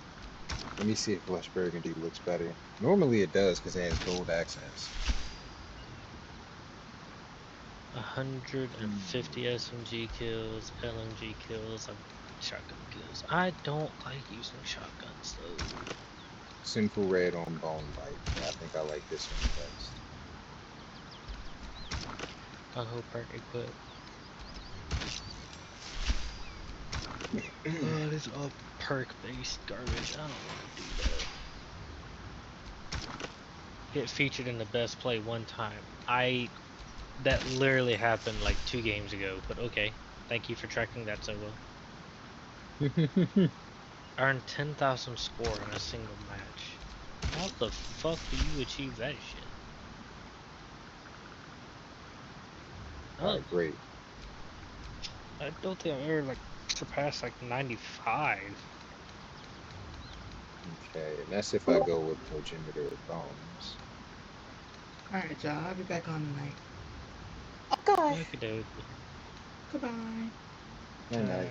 Let me see if Lush Burgundy looks better. Normally it does because it has gold accents. 150 SMG kills, LMG kills, and shotgun kills. I don't like using shotguns though. Sinful Red on Bone Bite. I think I like this one best. Gung-Ho perk equip. Oh, this is all perk-based garbage. I don't want to do that. Get featured in the best play one time. That literally happened like 2 games ago, but okay. Thank you for tracking that so well. Earn 10,000 score in a single match. How the fuck do you achieve that shit? Oh, great. I don't think I've ever like surpassed like 95. Okay, and that's if I go with progenitor bones. Alright, y'all. I'll be back on tonight. Okay. Goodbye. Night night.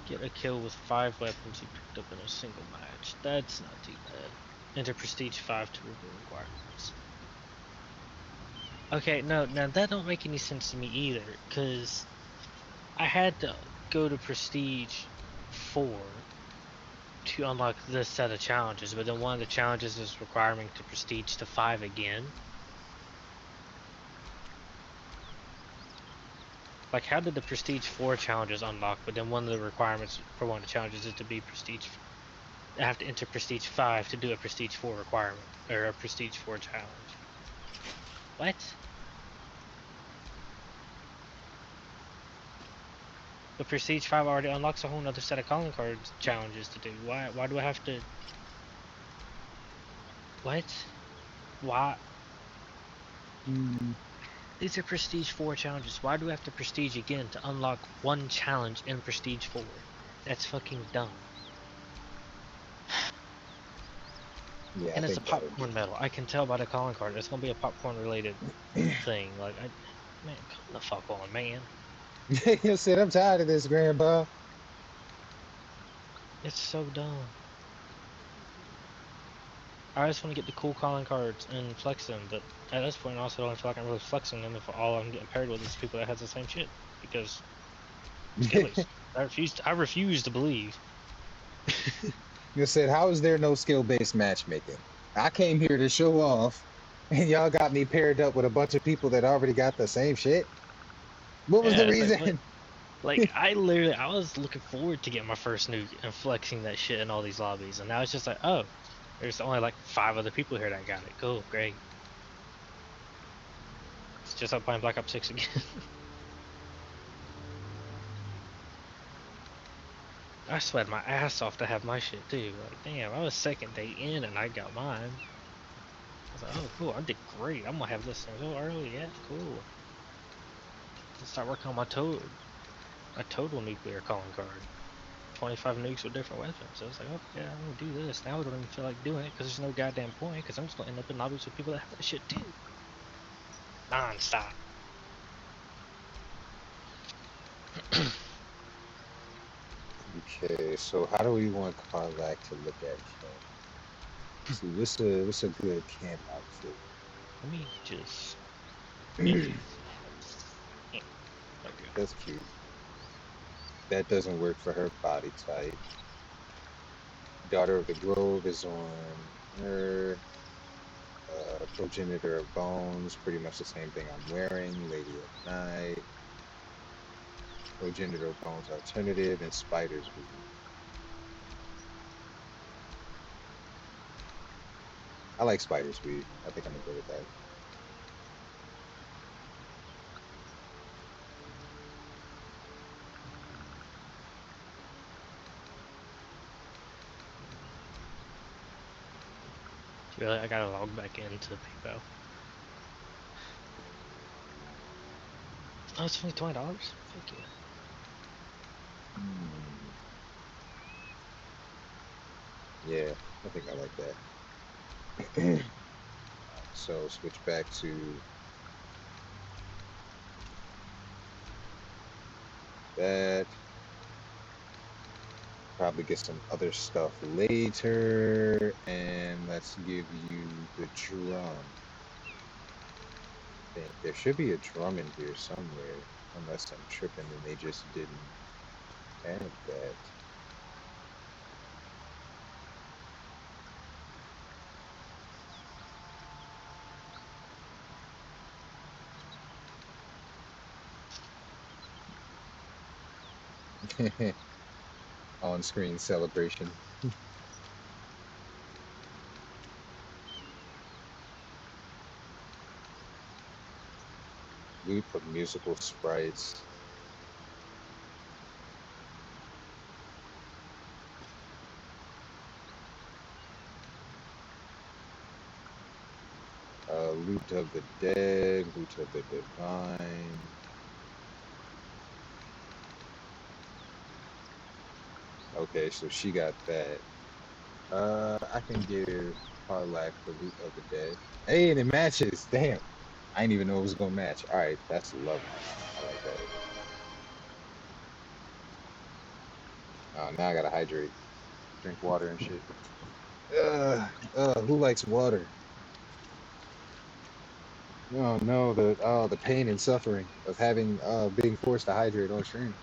Get a kill with 5 weapons you picked up in a single match. That's not too bad. Enter Prestige 5 to review requirements. Okay, no, now that don't make any sense to me either, because I had to go to Prestige 4 to unlock this set of challenges, but then one of the challenges is requiring to Prestige to 5 again. Like, how did the Prestige 4 challenges unlock, but then one of the requirements for one of the challenges is to be Prestige... I have to enter Prestige 5 to do a Prestige 4 requirement, or a Prestige 4 challenge. What? But Prestige 5 already unlocks a whole nother set of calling cards challenges to do. Why do I have to... What? Why? These are Prestige 4 challenges. Why do I have to Prestige again to unlock one challenge in Prestige 4? That's fucking dumb. Yeah, And I it's a think that would popcorn medal. I can tell by the calling card. It's gonna be a popcorn related thing. Like, man, come the fuck on, man. be. You said, I'm tired of this, Grandpa. It's so dumb. I just want to get the cool calling cards and flex them, but at this point, I also don't feel like I'm really flexing them if all I'm getting paired with is people that has the same shit. Because skillies. I refuse to believe. You said, how is there no skill-based matchmaking? I came here to show off, and y'all got me paired up with a bunch of people that already got the same shit. What was the reason? Like, I was looking forward to getting my first nuke and flexing that shit in all these lobbies, and now it's just like, oh, there's only like 5 other people here that got it. Cool, great. It's just like playing Black Ops 6 again. I sweat my ass off to have my shit too. Like, damn, I was second day in and I got mine. I was like, oh, cool, I did great. I'm gonna have this thing so early. Yeah, cool. Let's start working on my total nuclear calling card. 25 nukes with different weapons. So I was like, oh yeah, I'm gonna do this. Now I don't even feel like doing it because there's no goddamn point. Because I'm just gonna end up in lobbies with people that have that shit too. Non-stop. Okay, so how do we want Karlach to look at camp? See, what's a good camp outfit? Let me just... That's cute. That doesn't work for her body type. Daughter of the Grove is on her. Progenitor of Bones, pretty much the same thing I'm wearing. Lady of Night. Progenitor of Bones alternative, and Spider's Weed. I like Spider's Weed. I think I'm gonna go with that. Really, I gotta log back into PayPal. Oh, it's only $20? Thank you. Yeah, I think I like that. So switch back to that. Probably get some other stuff later, and let's give you the drum. I think there should be a drum in here somewhere, unless I'm tripping and they just didn't have that. On-screen celebration. Loop of musical sprites. Loot of the Dead, Loot of the Divine. Okay, so she got that. I can give Karlach the Loot of the Dead. Hey, and it matches. Damn. I didn't even know it was gonna match. Alright, that's lovely. I like that. Oh, now I gotta hydrate. Drink water and shit. Who likes water? Oh no, the pain and suffering of having being forced to hydrate on stream.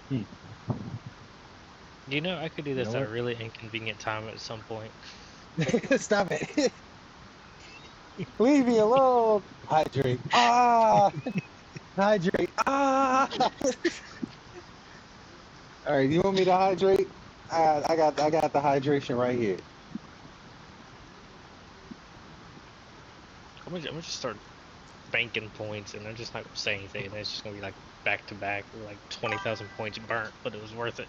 Hmm. You know, I could do You know this at a what? really inconvenient time at some point. Stop it. Leave me alone. Hydrate. Ah, hydrate. Ah. All right, you want me to hydrate? I got the hydration right here. I'm gonna just start banking points, and I'm just not gonna say anything, and it's just gonna be like back to back, like 20,000 points burnt, but it was worth it.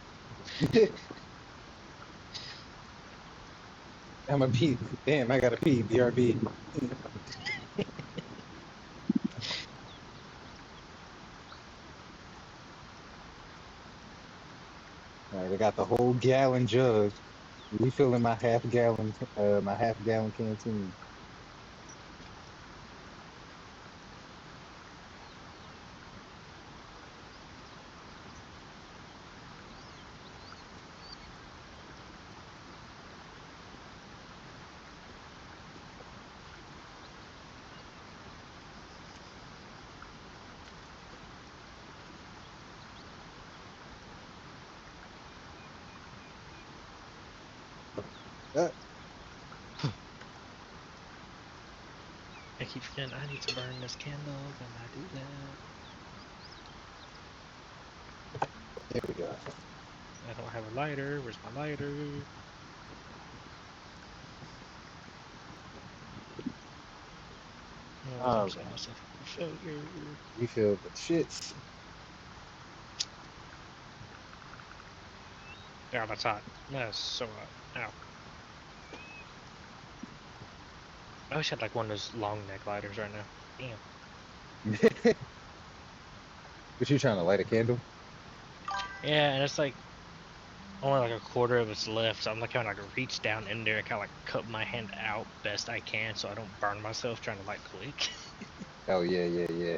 I'm a pee. Damn, I gotta pee. BRB. All right, I got the whole gallon jug. Refilling my half gallon canteen. Uh, I keep forgetting I need to burn this candle. Can I do that? there we go. I don't have a lighter. Where's my lighter? Oh, All I'm right, setting myself up for failure. refill the shits. Yeah, that's hot. That's so hot. Ow. I wish I had like one of those long neck lighters right now. Damn. But you trying to light a candle? Yeah, and it's like only like a quarter of it's left, so I'm like having to like reach down in there and kind of like cut my hand out best I can so I don't burn myself trying to light quick. Oh yeah, yeah, yeah.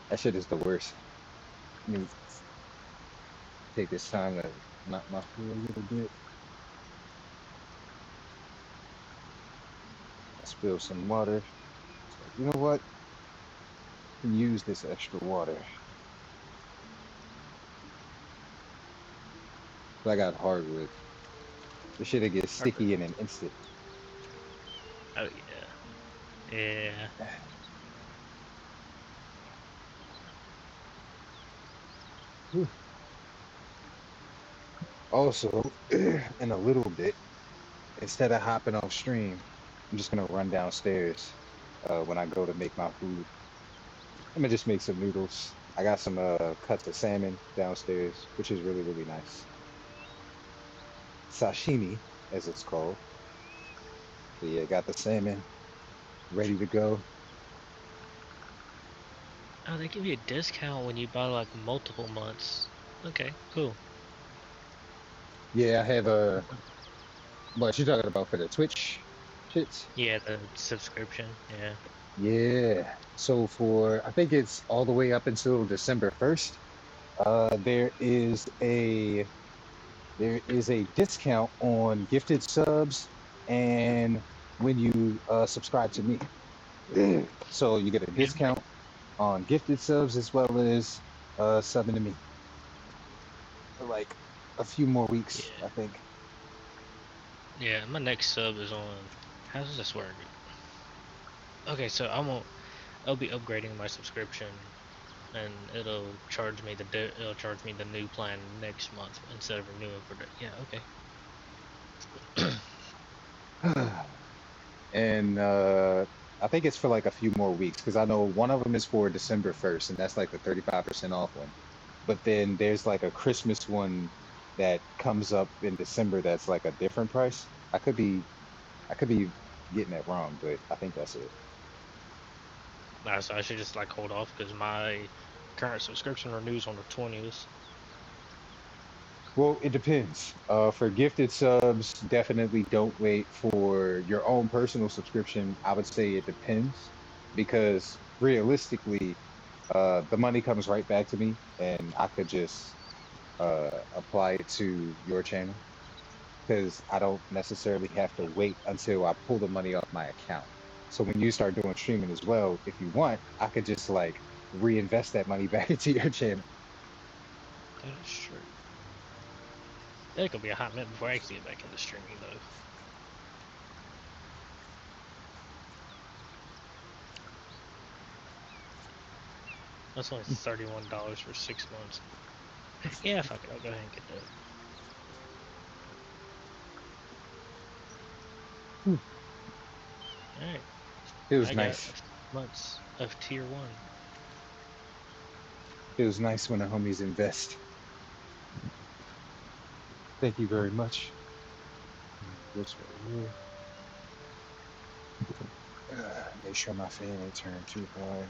That shit is the worst. Let me take this time to knock my food a little bit. Spill some water. It's like, you know what? I can use this extra water. But I got hardwood. This shit'll get sticky in an instant. Oh yeah. Yeah. Whew. Also, in a little bit, instead of hopping off stream, I'm just gonna run downstairs when I go to make my food. I'm gonna just make some noodles. I got some cuts of salmon downstairs, which is really, really nice. Sashimi, as it's called. So yeah, got the salmon ready to go. Oh, they give you a discount when you buy like multiple months. Okay, cool. Yeah, I have what you talking about for the Twitch shits? Yeah, the subscription. Yeah. Yeah. So for I think it's all the way up until December 1st. There is a discount on gifted subs and when you subscribe to me. So you get a discount on gifted subs as well as subbing to me for like a few more weeks, I think. Yeah, my next sub is on. How does this work? Okay, so I'll be upgrading my subscription, and it'll charge me the new plan next month instead of renewing for the. Yeah, okay. And I think it's for like a few more weeks because I know one of them is for December 1st, and that's like the 35% off one. But then there's like a Christmas one that comes up in December that's like a different price. I could be getting that wrong, but I think that's it. So I should just like hold off because my current subscription renews on the 20th. Well, it depends. For gifted subs, definitely don't wait for your own personal subscription. I would say it depends because realistically, the money comes right back to me and I could just apply it to your channel. because I don't necessarily have to wait until I pull the money off my account. So when you start doing streaming as well, if you want, I could just like reinvest that money back into your channel. That is true. It could be a hot minute before I actually get back into streaming, though. That's only $31 for 6 months. Yeah, fuck it, I'll go ahead and get that. Alright. It was I nice. got 6 months of tier 1. It was nice when the homies invest. Thank you very much. This right here. Make sure my fan ain't turned too high.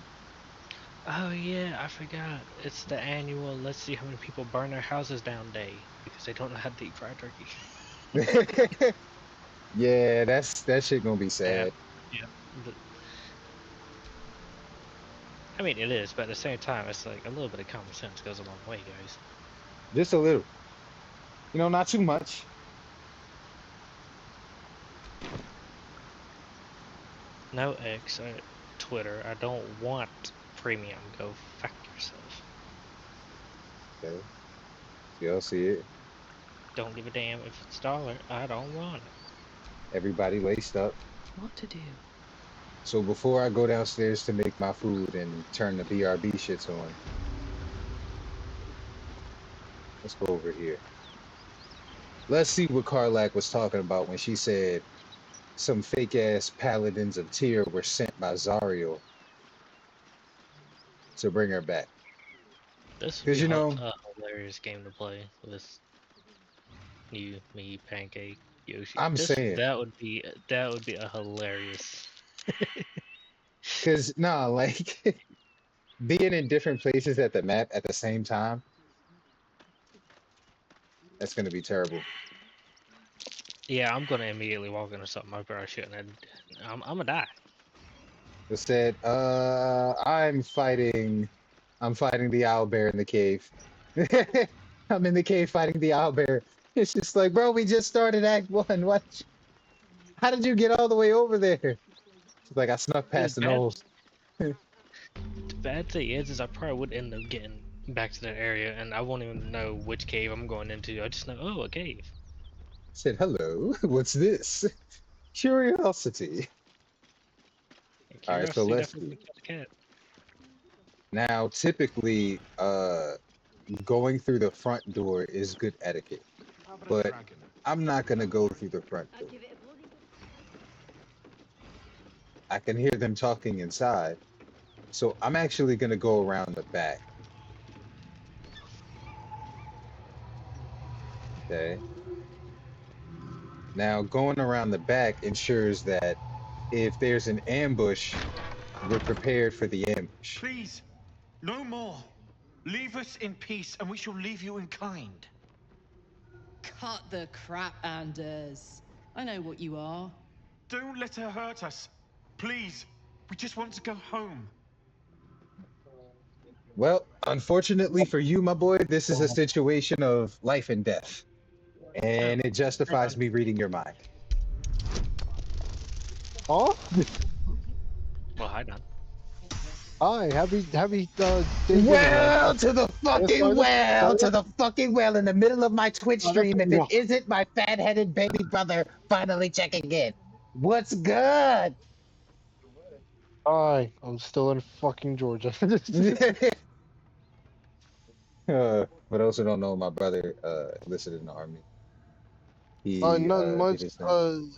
Oh yeah, I forgot. It's the annual let's see how many people burn their houses down day because they don't know how to deep fry turkey. Yeah, that shit gonna be sad. Yeah. I mean it is, but at the same time it's like a little bit of common sense goes a long way, guys. Just a little. You know, not too much. No X, Twitter. I don't want premium. Go fuck yourself. Okay. Y'all see it. Don't give a damn if it's $1. I don't want it. Everybody laced up. What to do? So before I go downstairs to make my food and turn the BRB shits on, let's go over here. Let's see what Karlach was talking about when she said some fake ass paladins of Tyr were sent by Zariel to bring her back. This would be a hilarious game to play with you, me, Pancake, Yoshi. That would be a hilarious. Cause like being in different places at the map at the same time, that's gonna be terrible. Yeah, I'm gonna immediately walk into something I probably shouldn't. I'm gonna die. It said, I'm fighting the owlbear in the cave. I'm in the cave fighting the owlbear. It's just like, bro, we just started Act 1. What? How did you get all the way over there? It's like I snuck past the nose. The bad thing is I probably would end up getting back to that area, and I won't even know which cave I'm going into. I just know, oh, a cave. Said, hello, what's this? Curiosity. All right, so let's see. Now, typically, going through the front door is good etiquette, but I'm not gonna go through the front door. I can hear them talking inside, so I'm actually gonna go around the back. Okay. Now, going around the back ensures that if there's an ambush, we're prepared for the ambush. Please, no more. Leave us in peace, and we shall leave you in kind. Cut the crap, Anders. I know what you are. Don't let her hurt us. Please, we just want to go home. Well, unfortunately for you, my boy, this is a situation of life and death. And it justifies me reading your mind. Oh? Well, hi, Don. Hi, happy well to the fucking well in the middle of my Twitch stream if it isn't my fat-headed baby brother finally checking in. What's good? Hi, I'm still in fucking Georgia. For those who don't know, my brother enlisted in the army. He not much. did his thing.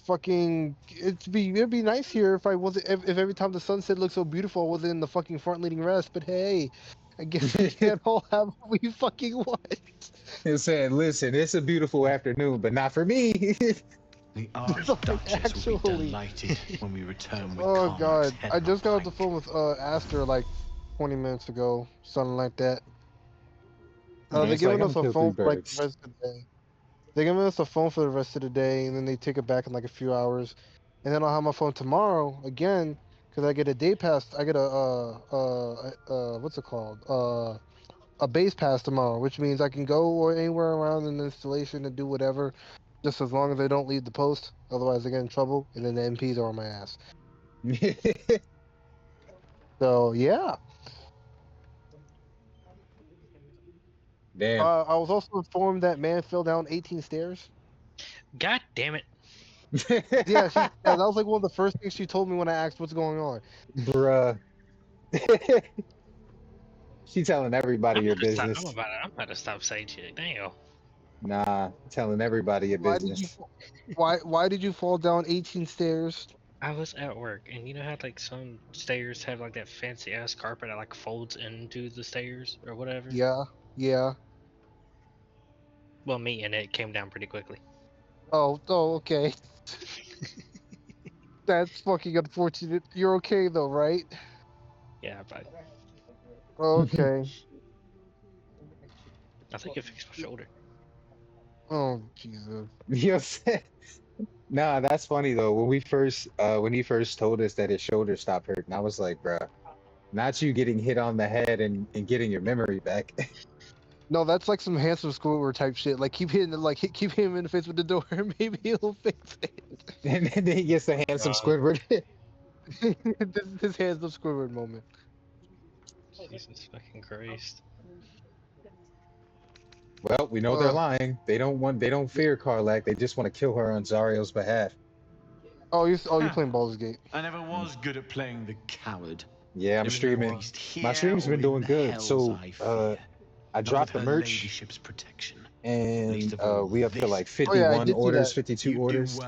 Fucking, it'd be nice here if I wasn't if every time the sunset looked so beautiful I wasn't in the fucking front leading rest. But hey, I guess we can't all have what we fucking want. He said, "Listen, it's a beautiful afternoon, but not for me." The Archduchess will be delighted when we return with Oh Karlach's god, head I just got on off the phone with Aster like 20 minutes ago, something like that. They're giving us a phone for like the rest of the day. They're giving us a phone for the rest of the day, and then they take it back in like a few hours, and then I'll have my phone tomorrow again because I get a day pass. I get a what's it called? a base pass tomorrow, which means I can go anywhere around in the installation and do whatever, just as long as I don't leave the post. Otherwise, I get in trouble, and then the MPs are on my ass. So yeah. Damn. I was also informed that man fell down 18 stairs. God damn it. Yeah, that was like one of the first things she told me when I asked what's going on. Bruh. She telling everybody your business. I'm about to stop saying shit. Damn. Nah, telling everybody your business. Why did you fall down 18 stairs? I was at work, and you know how like some stairs have like that fancy ass carpet that like folds into the stairs or whatever? Yeah, yeah. Well, me and it came down pretty quickly. Oh, okay. That's fucking unfortunate. You're okay though, right? Yeah, but Okay. I think it fixed my shoulder. Oh Jesus. Yes. Nah, that's funny though. When he first told us that his shoulder stopped hurting, I was like, bruh, not you getting hit on the head and getting your memory back. No, that's like some handsome Squidward type shit. Like keep hitting him in the face with the door, maybe he'll fix it. And then he gets the handsome Squidward. this handsome Squidward moment. Jesus fucking Christ. Well, we know they're lying. They don't fear Karlach. They just want to kill her on Zariel's behalf. Oh, you're playing Baldur's Gate. I never was good at playing the coward. Yeah, I'm streaming. My stream's been doing good. So, I dropped the merch, and we up to like 51 orders, 52 orders.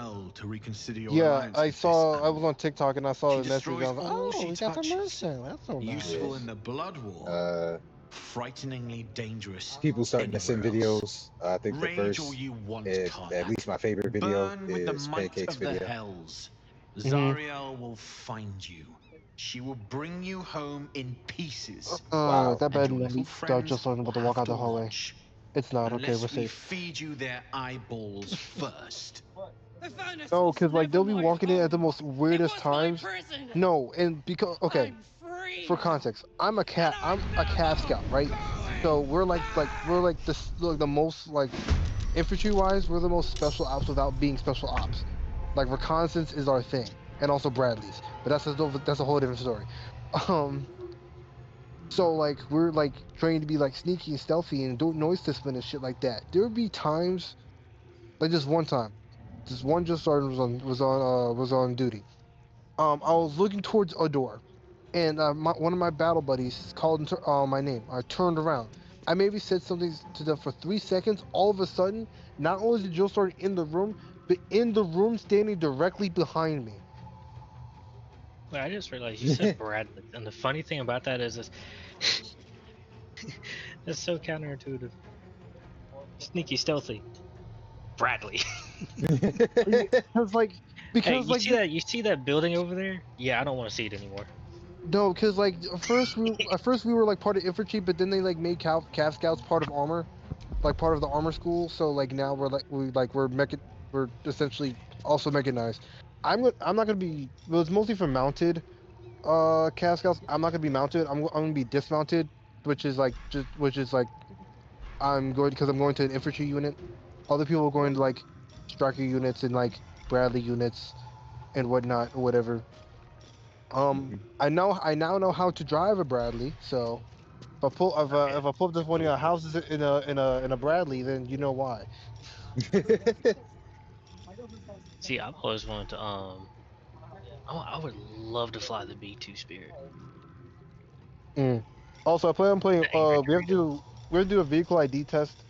Yeah, I saw. I was on TikTok and I saw the message. I was like, oh, we got the merch now. That's so nice. Useful in the blood war. Frighteningly dangerous. People starting to send videos. I think the Rage first, all you want, at least my favorite video Burn with the is might Pancake's of the video. hells. Zariel will find you. She will bring you home in pieces. That bad movie. Just learned about to walk out the hallway. It's not okay. We're Unless we safe. feed you their eyeballs first. No, because like they'll be walking in at the most weirdest times. No, and because okay, for context, I'm a Cav Scout, right? So we're like the most like infantry wise, we're the most special ops without being special ops. Like reconnaissance is our thing, and also Bradley's, but that's a whole different story. So like we're like trained to be like sneaky and stealthy and do noise discipline and shit like that. There would be times, like just one time, this one just sergeant was on duty. I was looking towards a door, and one of my battle buddies called my name. I turned around. I maybe said something to them for 3 seconds. All of a sudden, not only is the drill sergeant in the room, but in the room standing directly behind me. Wait, I just realized you said Bradley, and the funny thing about that is it's so counterintuitive. Sneaky, stealthy. Bradley. Because hey, you see that building over there? Yeah, I don't want to see it anymore. No, because like at first we were like part of infantry, but then they like made Cav Scouts part of armor, like part of the armor school. So like now we're essentially also mechanized. I'm not gonna be. Well, it's mostly for mounted Cav Scouts. I'm not gonna be mounted. I'm gonna be dismounted, which is like I'm going to an infantry unit. Other people are going to like striker units and like Bradley units and whatnot or whatever. I now know how to drive a Bradley, so if I pull up this one of your houses in a Bradley, then you know why. See, I've always wanted to I would love to fly the B2 Spirit. Also, I plan on playing. We have to do a vehicle ID test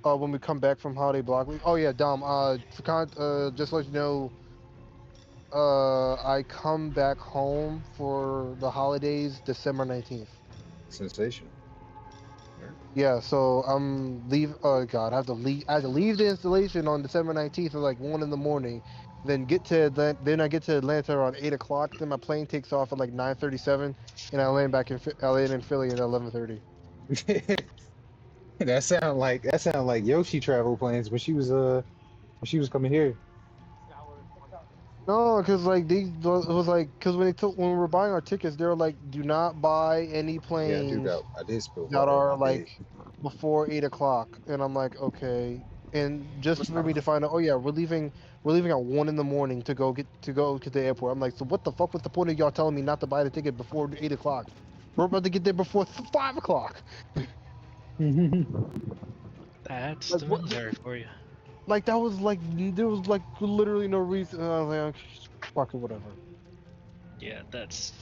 when we come back from holiday block week. Oh yeah, Dom. Just to let you know, I come back home for the holidays December 19th. Sensational. Yeah, so I'm leave. Oh God, I have to leave the installation on December 19th at like 1 in the morning. Then I get to Atlanta around 8 o'clock. Then my plane takes off at like 9:37, and I land in Philly at 11:30. That sound like Yoshi travel plans when she was coming here. No, because like it was like because when we were buying our tickets, they were like, do not buy any Yeah, planes I did spill that water on are my bed. like before 8 o'clock, and I'm like, okay. And just for me to find out, oh yeah, we're leaving at 1 in the morning to go to the airport. I'm like, so what the fuck was the point of y'all telling me not to buy the ticket before 8 o'clock? We're about to get there before 5 o'clock. That's Like the what? military for you. Like that was like there was like literally no reason. And I was like, okay, fuck it, whatever. Yeah, that's.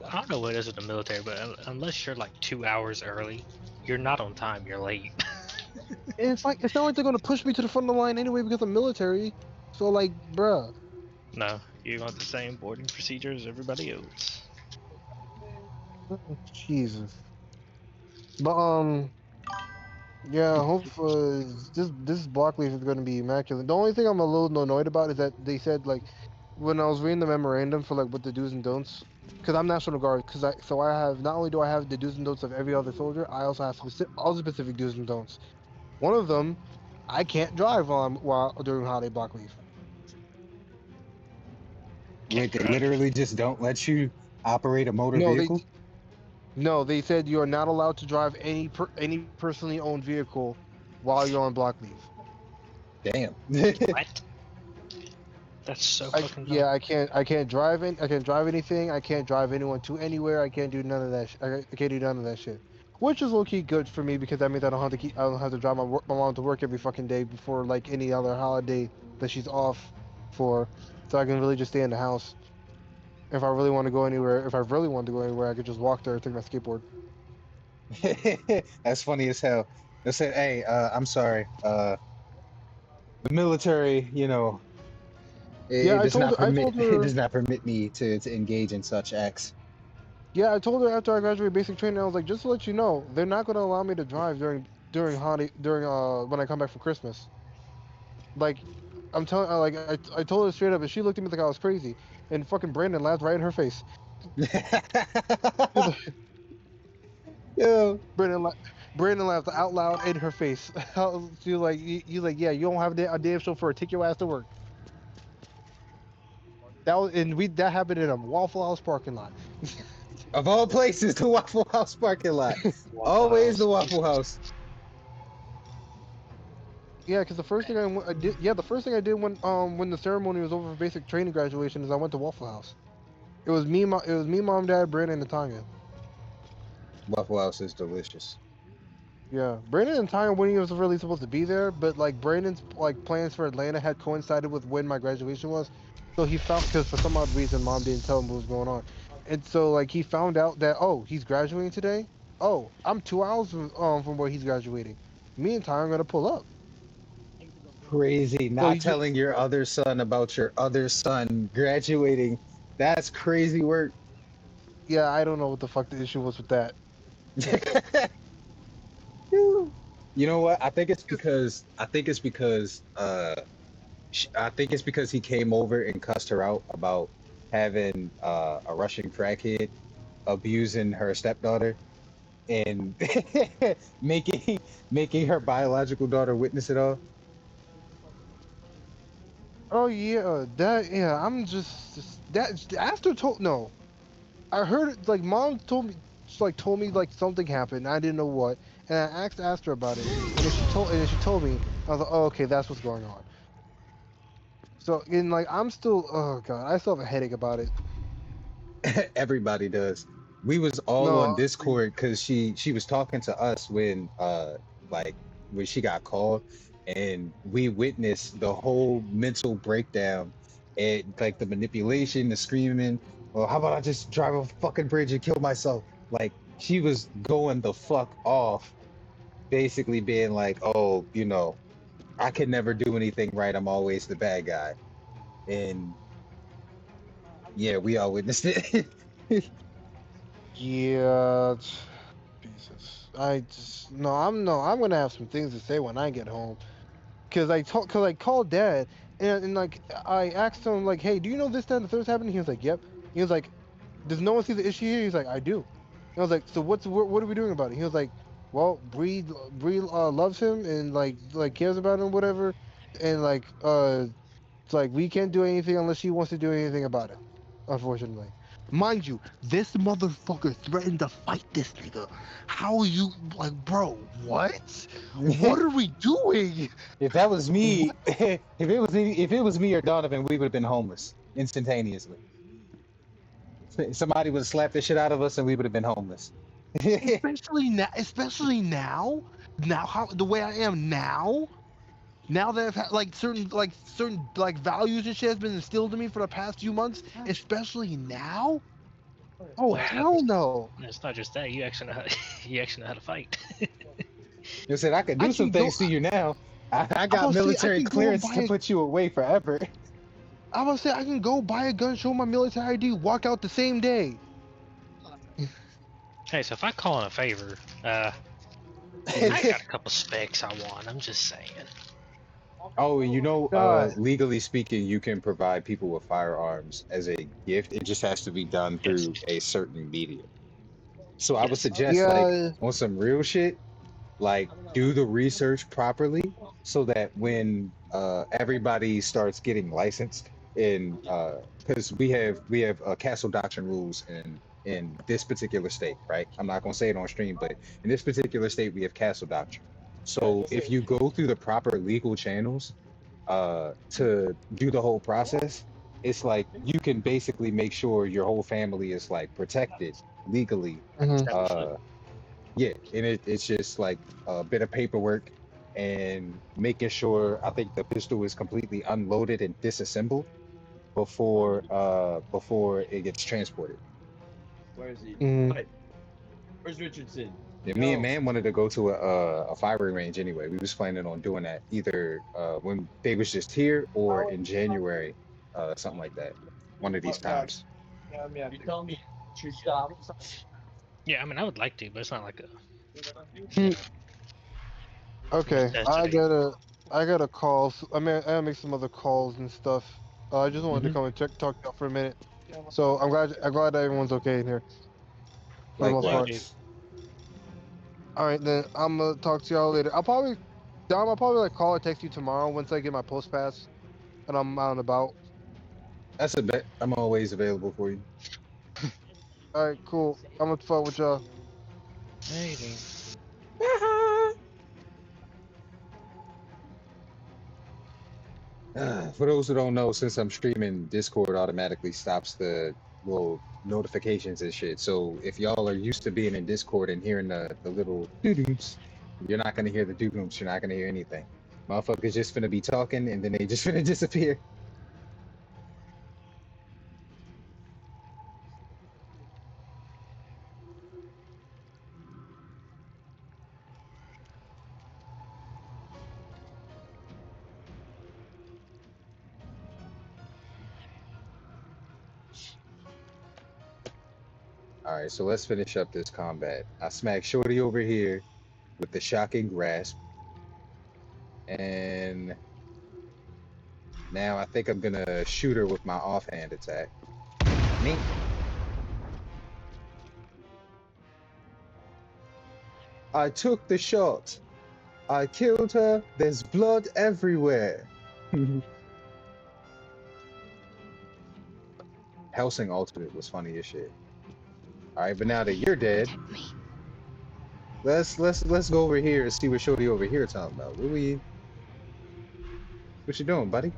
I don't know what it is with the military, but unless you're like 2 hours early, you're not on time. You're late. And it's like it's not like they're gonna push me to the front of the line anyway because I'm military. So like, bruh. No, you want the same boarding procedure as everybody else. Jesus. But yeah, hopefully this block leaf is gonna be immaculate. The only thing I'm a little annoyed about is that they said like when I was reading the memorandum for like what the do's and don'ts, because I'm National Guard, I have not only do I have the do's and don'ts of every other soldier, I also have all the specific do's and don'ts. One of them, I can't drive while during holiday block leave. Wait, they literally just don't let you operate a motor No, vehicle? they said you are not allowed to drive any personally owned vehicle while you're on block leave. Damn. What? That's so fucking dumb. Yeah, I can't drive I can't drive anything. I can't drive anyone to anywhere. I can't do none of that. I can't do none of that shit. Which is low key good for me because that means I don't have to drive my mom to work every fucking day before like any other holiday that she's off for. So I can really just stay in the house. If I really want to go anywhere, if I really want to go anywhere, I could just walk there and take my skateboard. That's funny as hell. They said, "Hey, I'm sorry. The military, Yeah, it does not I permit told it her. does not permit me to engage in such acts." Yeah, I told her after I graduated basic training, I was like, just to let you know, they're not going to allow me to drive during when I come back for Christmas. Like, I'm telling, I told her straight up, and she looked at me like I was crazy, and fucking Brandon laughed right in her face. Yo, Brandon laughed out loud in her face. She was like, "You like, yeah, you don't have a damn chauffeur. Take your ass to work." That happened in a Waffle House parking lot. of all places, the Waffle House parking lot. Always the Waffle House. Yeah, because the first thing I did, yeah, the first thing I did when the ceremony was over for basic training graduation is I went to Waffle House. It was me, mom, dad, Brandon, and Tanya. Waffle House is delicious. Yeah, Brandon and Tanya weren't even really supposed to be there, but like Brandon's like plans for Atlanta had coincided with when my graduation was, so he found because for some odd reason mom didn't tell him what was going on, and so like he found out that he's graduating today. Oh, I'm 2 hours from where he's graduating. Me and Tanya are gonna pull up. Crazy. So Not telling your other son about your other son graduating. That's crazy work. Yeah, I don't know what the fuck the issue was with that. You know what? I think it's because he came over and cussed her out about having a Russian crackhead abusing her stepdaughter and making her biological daughter witness it all. Oh yeah, I'm just that Aster told no. I heard it like mom told me like something happened. I didn't know what, and I asked Aster about it, and then she told me. I was like, oh okay, that's what's going on. So in like I'm still oh god, I still have a headache about it. Everybody does. We was all on Discord because she was talking to us when when she got called, and we witnessed the whole mental breakdown and like the manipulation, the screaming. Well, how about I just drive a fucking bridge and kill myself? Like she was going the fuck off, basically being like, oh, I can never do anything right. I'm always the bad guy, and yeah, we all witnessed it. Yeah, Jesus. I'm gonna have some things to say when I get home. Cause I called dad and like I asked him like, hey, do you know this, that, and the third's happening? He was like, yep. He was like, does no one see the issue here? He's like, I do. And I was like, so what are we doing about it? He was like, well, Bree loves him and like cares about him, whatever, and like It's like we can't do anything unless she wants to do anything about it. Unfortunately, mind you, this motherfucker threatened to fight this nigga. How are you like, bro? What? What are we doing? If that was me, if it was me or Donovan, we would have been homeless instantaneously. Somebody would have slapped the shit out of us, and we would have been homeless. Especially now. Especially now. Now, how the way I am now. Now that I've had certain values and shit has been instilled in me for the past few months, especially now. Oh hell no! It's not just that you actually know how, you actually know how to fight. You said I could do some things to you now. I got military clearance to put you away forever. I was say I can go buy a gun, show my military ID, walk out the same day. Hey, so if I call in a favor, I got a couple specs I want. I'm just saying. Oh, legally speaking, you can provide people with firearms as a gift. It just has to be done through a certain medium. So I would suggest, like, on some real shit, like, do the research properly so that when everybody starts getting licensed in, because we have castle doctrine rules in this particular state, right? I'm not gonna say it on stream, but in this particular state, we have castle doctrine. So if you go through the proper legal channels to do the whole process, it's like you can basically make sure your whole family is like protected legally. Yeah, and it's just like a bit of paperwork and making sure I think the pistol is completely unloaded and disassembled before it gets transported. Where is he? Mm. Where's Richardson? Yeah, me and Man wanted to go to a firing range anyway. We was planning on doing that either when they was just here or in January, something like that. One of these times. You tell me to stop. Yeah, I mean, I would like to, but it's not like a. Okay, I gotta call. I mean, I gotta make some other calls and stuff. I just wanted to come and talk to y'all for a minute. So I'm glad everyone's okay in here. For the most part. All right, then I'm gonna talk to y'all later. I'll probably like call or text you tomorrow once I get my post pass, and I'm out and about. That's a bet. I'm always available for you. All right, cool. I'm gonna fuck with y'all. Maybe. For those who don't know, since I'm streaming, Discord automatically stops the little notifications and shit. So if y'all are used to being in Discord and hearing the little doo-dooms, you're not gonna hear the doo-dooms. You're not gonna hear anything. Motherfuckers just finna be talking and then they just finna disappear. All right, so let's finish up this combat. I smacked Shorty over here with the shocking grasp. And now I think I'm gonna shoot her with my offhand attack. Me. I took the shot. I killed her. There's blood everywhere. Helsing Ultimate was funny as shit. All right, but now that you're dead, let's go over here and see what Shorty over here talking about. What you doing, buddy?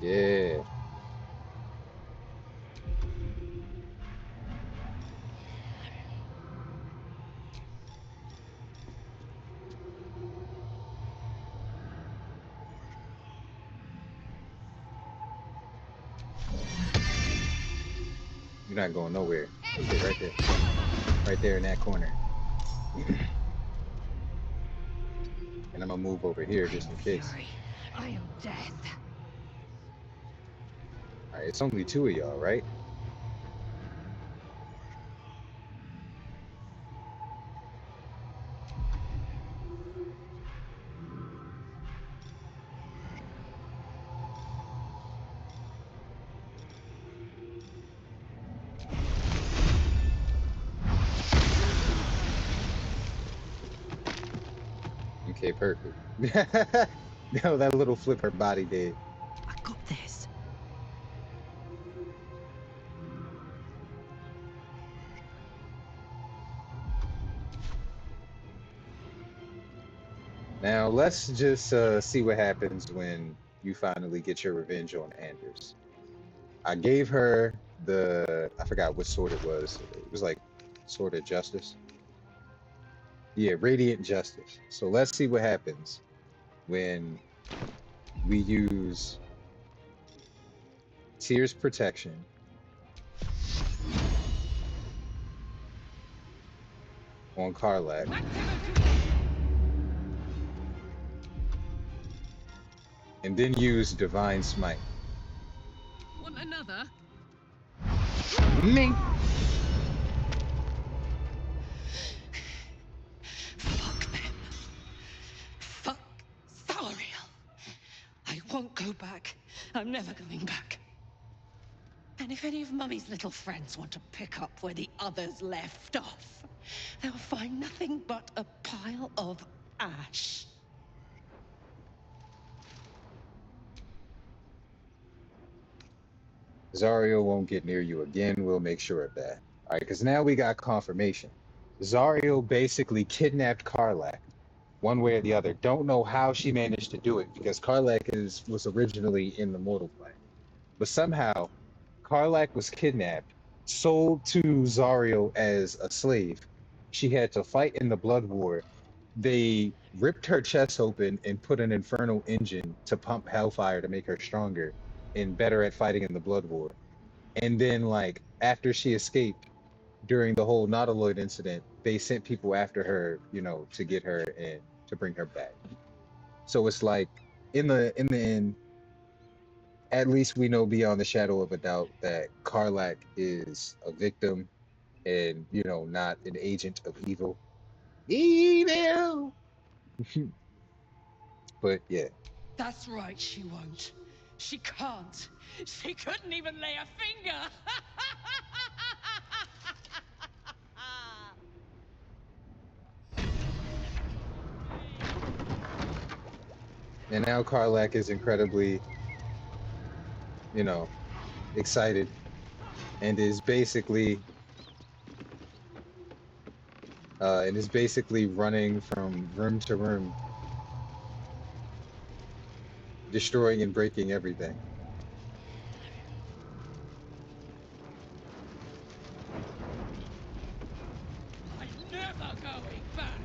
Yeah. You're not going nowhere. Okay, right there. Right there in that corner. And I'm gonna move over here just in case. I am death. Alright, it's only two of y'all, right? Okay, perfect. No, that little flip her body did. I got this. Now let's just see what happens when you finally get your revenge on Anders. I gave her I forgot what sword it was. It was like Sword of Justice. Yeah, Radiant Justice. So let's see what happens when we use Tyr's Protection on Karlach. And then use Divine Smite. Want another? Me. Fuck them. Fuck Zariel. I won't go back. I'm never going back. And if any of Mummy's little friends want to pick up where the others left off, they'll find nothing but a pile of ash. Zariel won't get near you again. We'll make sure of that. All right, because now we got confirmation. Zariel basically kidnapped Karlach, one way or the other. Don't know how she managed to do it because Karlach was originally in the mortal plane. But somehow, Karlach was kidnapped, sold to Zariel as a slave. She had to fight in the blood war. They ripped her chest open and put an infernal engine to pump hellfire to make her stronger and better at fighting in the blood war. And then, like, after she escaped during the whole Nautiloid incident, they sent people after her, you know, to get her and to bring her back. So it's like, in the end, at least we know beyond the shadow of a doubt that Karlach is a victim and, you know, not an agent of evil. Evil! But yeah. That's right, she won't. She can't. She couldn't even lay a finger. And now Karlach is incredibly, you know, excited and is basically running from room to room, destroying and breaking everything. I'm never going back.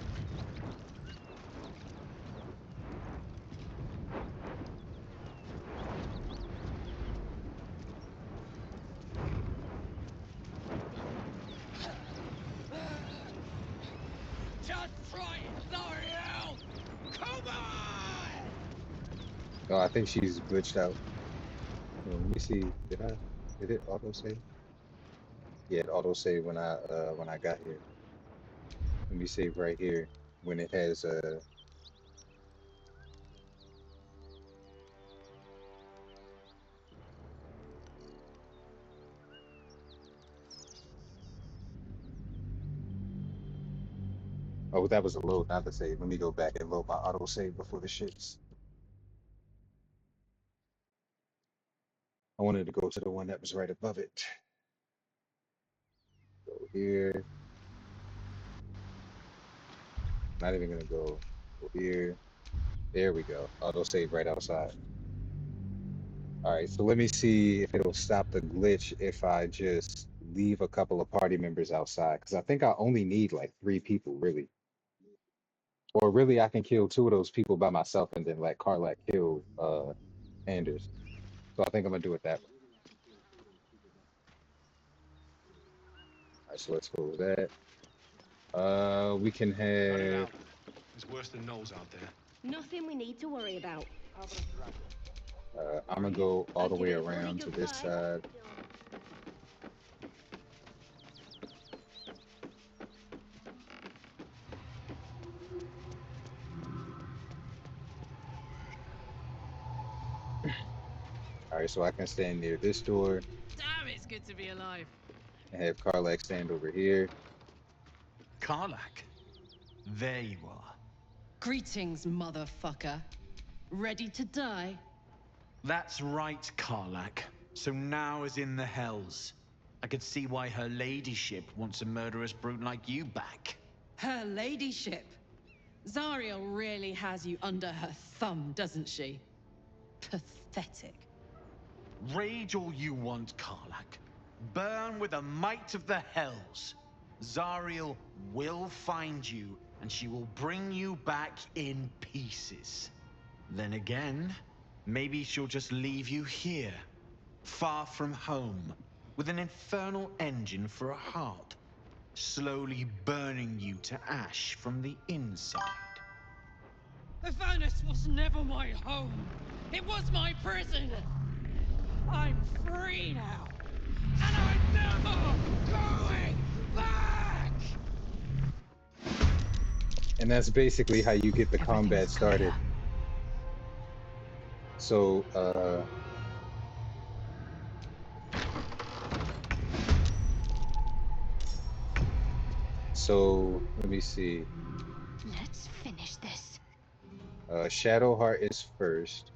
Just try it, Zariel! Come on! Oh, I think she's glitched out. Well, let me see. Did it auto save? Yeah, it auto saved when I got here. Let me save right here when it has oh, that was a load, not the save. Let me go back and load my auto save before the shits. I wanted to go to the one that was right above it. Go here. Not even gonna go here. There we go. Auto save right outside. All right, so let me see if it'll stop the glitch if I just leave a couple of party members outside, because I think I only need like 3 people really. Or really I can kill 2 of those people by myself and then let Karlach kill Anders. So I think I'm gonna do it that way. All right, so let's close that. We can Cut it have out. It's worse than Knowles out there. Nothing we need to worry about. I'm gonna go all the Give way it a bloody around to good this fight. side. All right, so I can stand near this door Damn, it's good to be alive. and have Karlach stand over here. Karlach, there you are. Greetings, motherfucker. Ready to die? That's right, Karlach. So now is in the hells. I could see why her ladyship wants a murderous brute like you back. Her ladyship. Zariel really has you under her thumb, doesn't she? Pathetic. Rage all you want, Karlach. Burn with the might of the hells. Zariel will find you, and she will bring you back in pieces. Then again, maybe she'll just leave you here, far from home, with an infernal engine for a heart, slowly burning you to ash from the inside. Avernus was never my home. It was my prison. I'm free now. And I'm never going back! And that's basically how you get the combat started. So, let me see. Let's finish this. Shadowheart is first.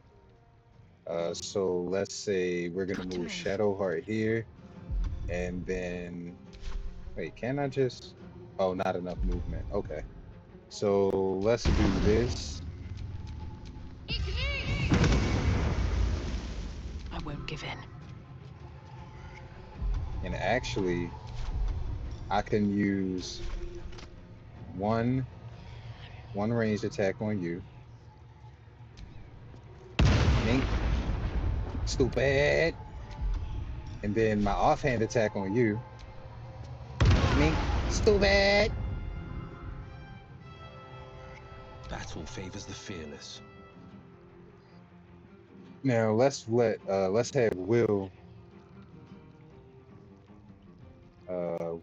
So let's say we're gonna move Shadowheart here, and then wait, can I just? Oh, not enough movement. Okay. So let's do this. I won't give in. And actually, I can use one ranged attack on you. Mink. Stupid. And then my offhand attack on you. Mink. Stupid. Battle favors the fearless. Now let's have Will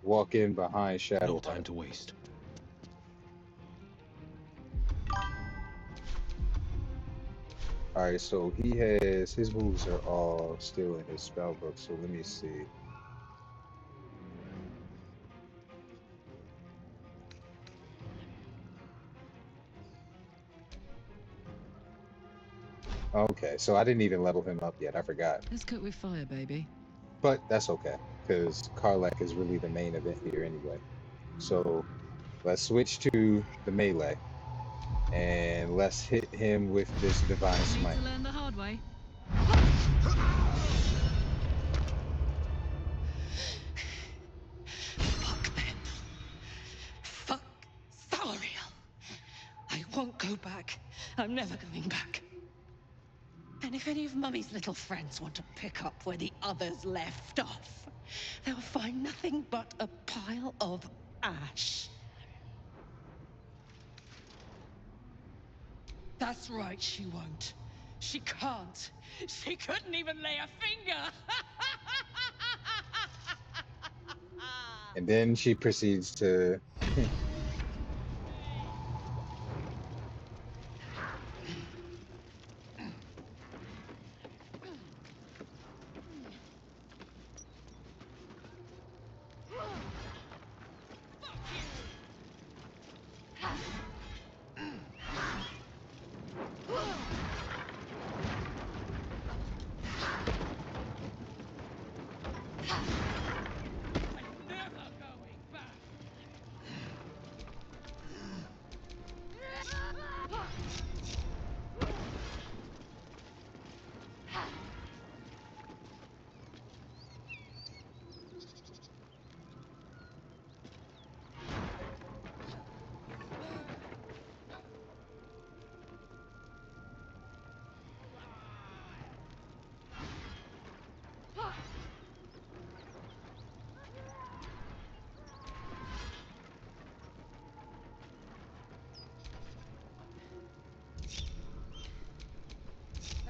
walk in behind Shadow. No time to waste. Alright, so he has his moves are all still in his spell book, so let me see. Okay, so I didn't even level him up yet. I forgot. Let's cook with fire, baby. But that's okay, because Karlach is really the main event here anyway. So let's switch to the melee. And let's hit him with this Divine Smite. Need to learn the hard way. Fuck them. Fuck Zariel. I won't go back. I'm never going back. And if any of Mummy's little friends want to pick up where the others left off, they'll find nothing but a pile of ash. That's right, she won't. She can't. She couldn't even lay a finger. And then she proceeds to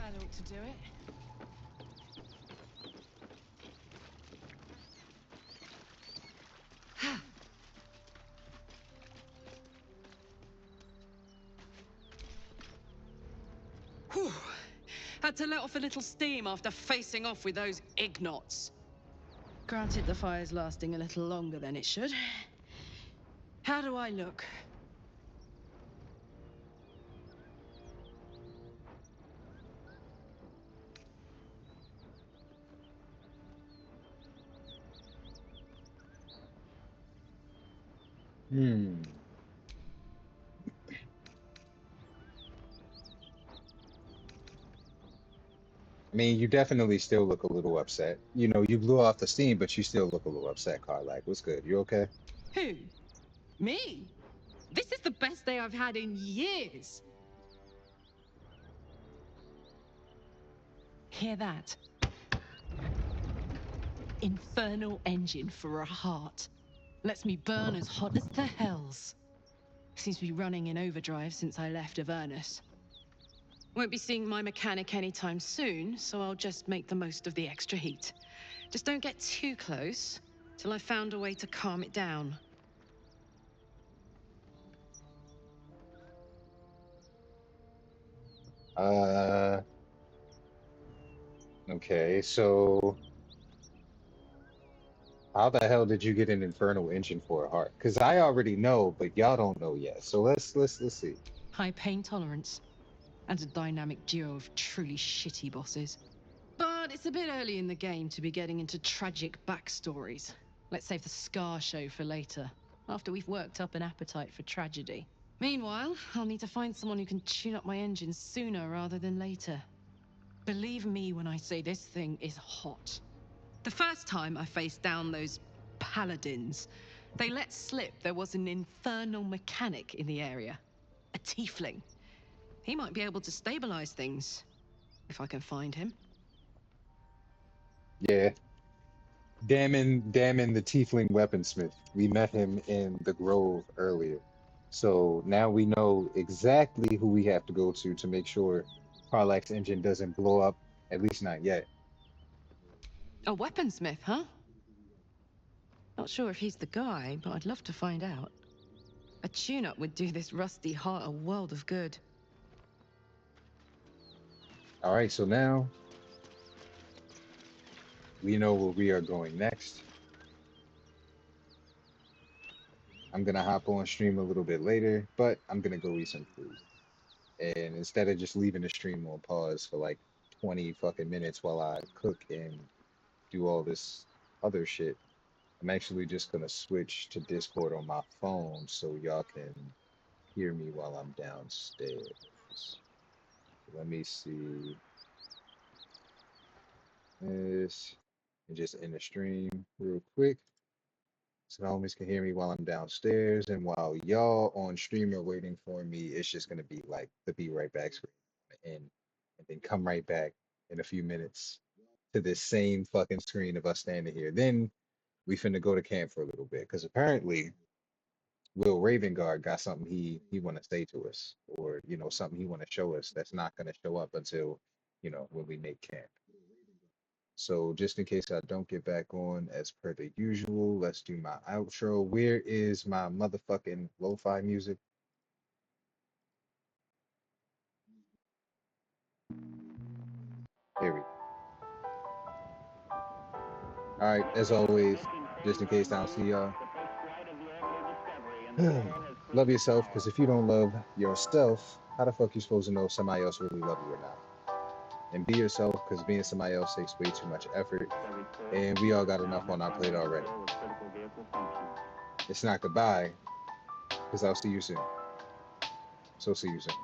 That ought to do it. Whew. Had to let off a little steam after facing off with those ignots. Granted, the fire's lasting a little longer than it should. How do I look? Hmm. I mean, you definitely still look a little upset. You know, you blew off the steam, but you still look a little upset, Karlach. What's good? You okay? Who? Me? This is the best day I've had in years. Hear that? Infernal engine for a heart. Lets me burn as hot as the hells. Seems to be running in overdrive since I left Avernus. Won't be seeing my mechanic anytime soon, so I'll just make the most of the extra heat. Just don't get too close till I've found a way to calm it down. Okay, so how the hell did you get an infernal engine for a heart? Because I already know, but y'all don't know yet. So let's see. High pain tolerance, and a dynamic duo of truly shitty bosses. But it's a bit early in the game to be getting into tragic backstories. Let's save the Scar show for later, after we've worked up an appetite for tragedy. Meanwhile, I'll need to find someone who can tune up my engine sooner rather than later. Believe me when I say this thing is hot. The first time I faced down those paladins, they let slip there was an infernal mechanic in the area. A tiefling. He might be able to stabilize things, if I can find him. Yeah. Damning the tiefling weaponsmith. We met him in the Grove earlier. So now we know exactly who we have to go to make sure Karlach's engine doesn't blow up, at least not yet. A weaponsmith, huh? Not sure if he's the guy, but I'd love to find out. A tune-up would do this rusty heart a world of good. All right, so now we know where we are going next. I'm gonna hop on stream a little bit later, but I'm gonna go eat some food. And instead of just leaving the stream on pause for like 20 fucking minutes while I cook and do all this other shit, I'm actually just gonna switch to Discord on my phone so y'all can hear me while I'm downstairs. Let me see this and just end the stream real quick so the homies can hear me while I'm downstairs. And while y'all on stream are waiting for me, it's just gonna be like the be right back screen and then come right back in a few minutes to this same fucking screen of us standing here. Then we finna go to camp for a little bit because apparently Will Ravengard got something he want to say to us, or you know something he want to show us that's not gonna show up until you know when we make camp. So just in case I don't get back on as per the usual, let's do my outro. Where is my motherfucking lo-fi music? Here we go. All right, as always, just in case I don't see y'all. Love yourself, because if you don't love yourself, how the fuck you supposed to know if somebody else really love you or not? And be yourself, because being somebody else takes way too much effort, and we all got enough on our plate already. It's not goodbye, because I'll see you soon. So see you soon.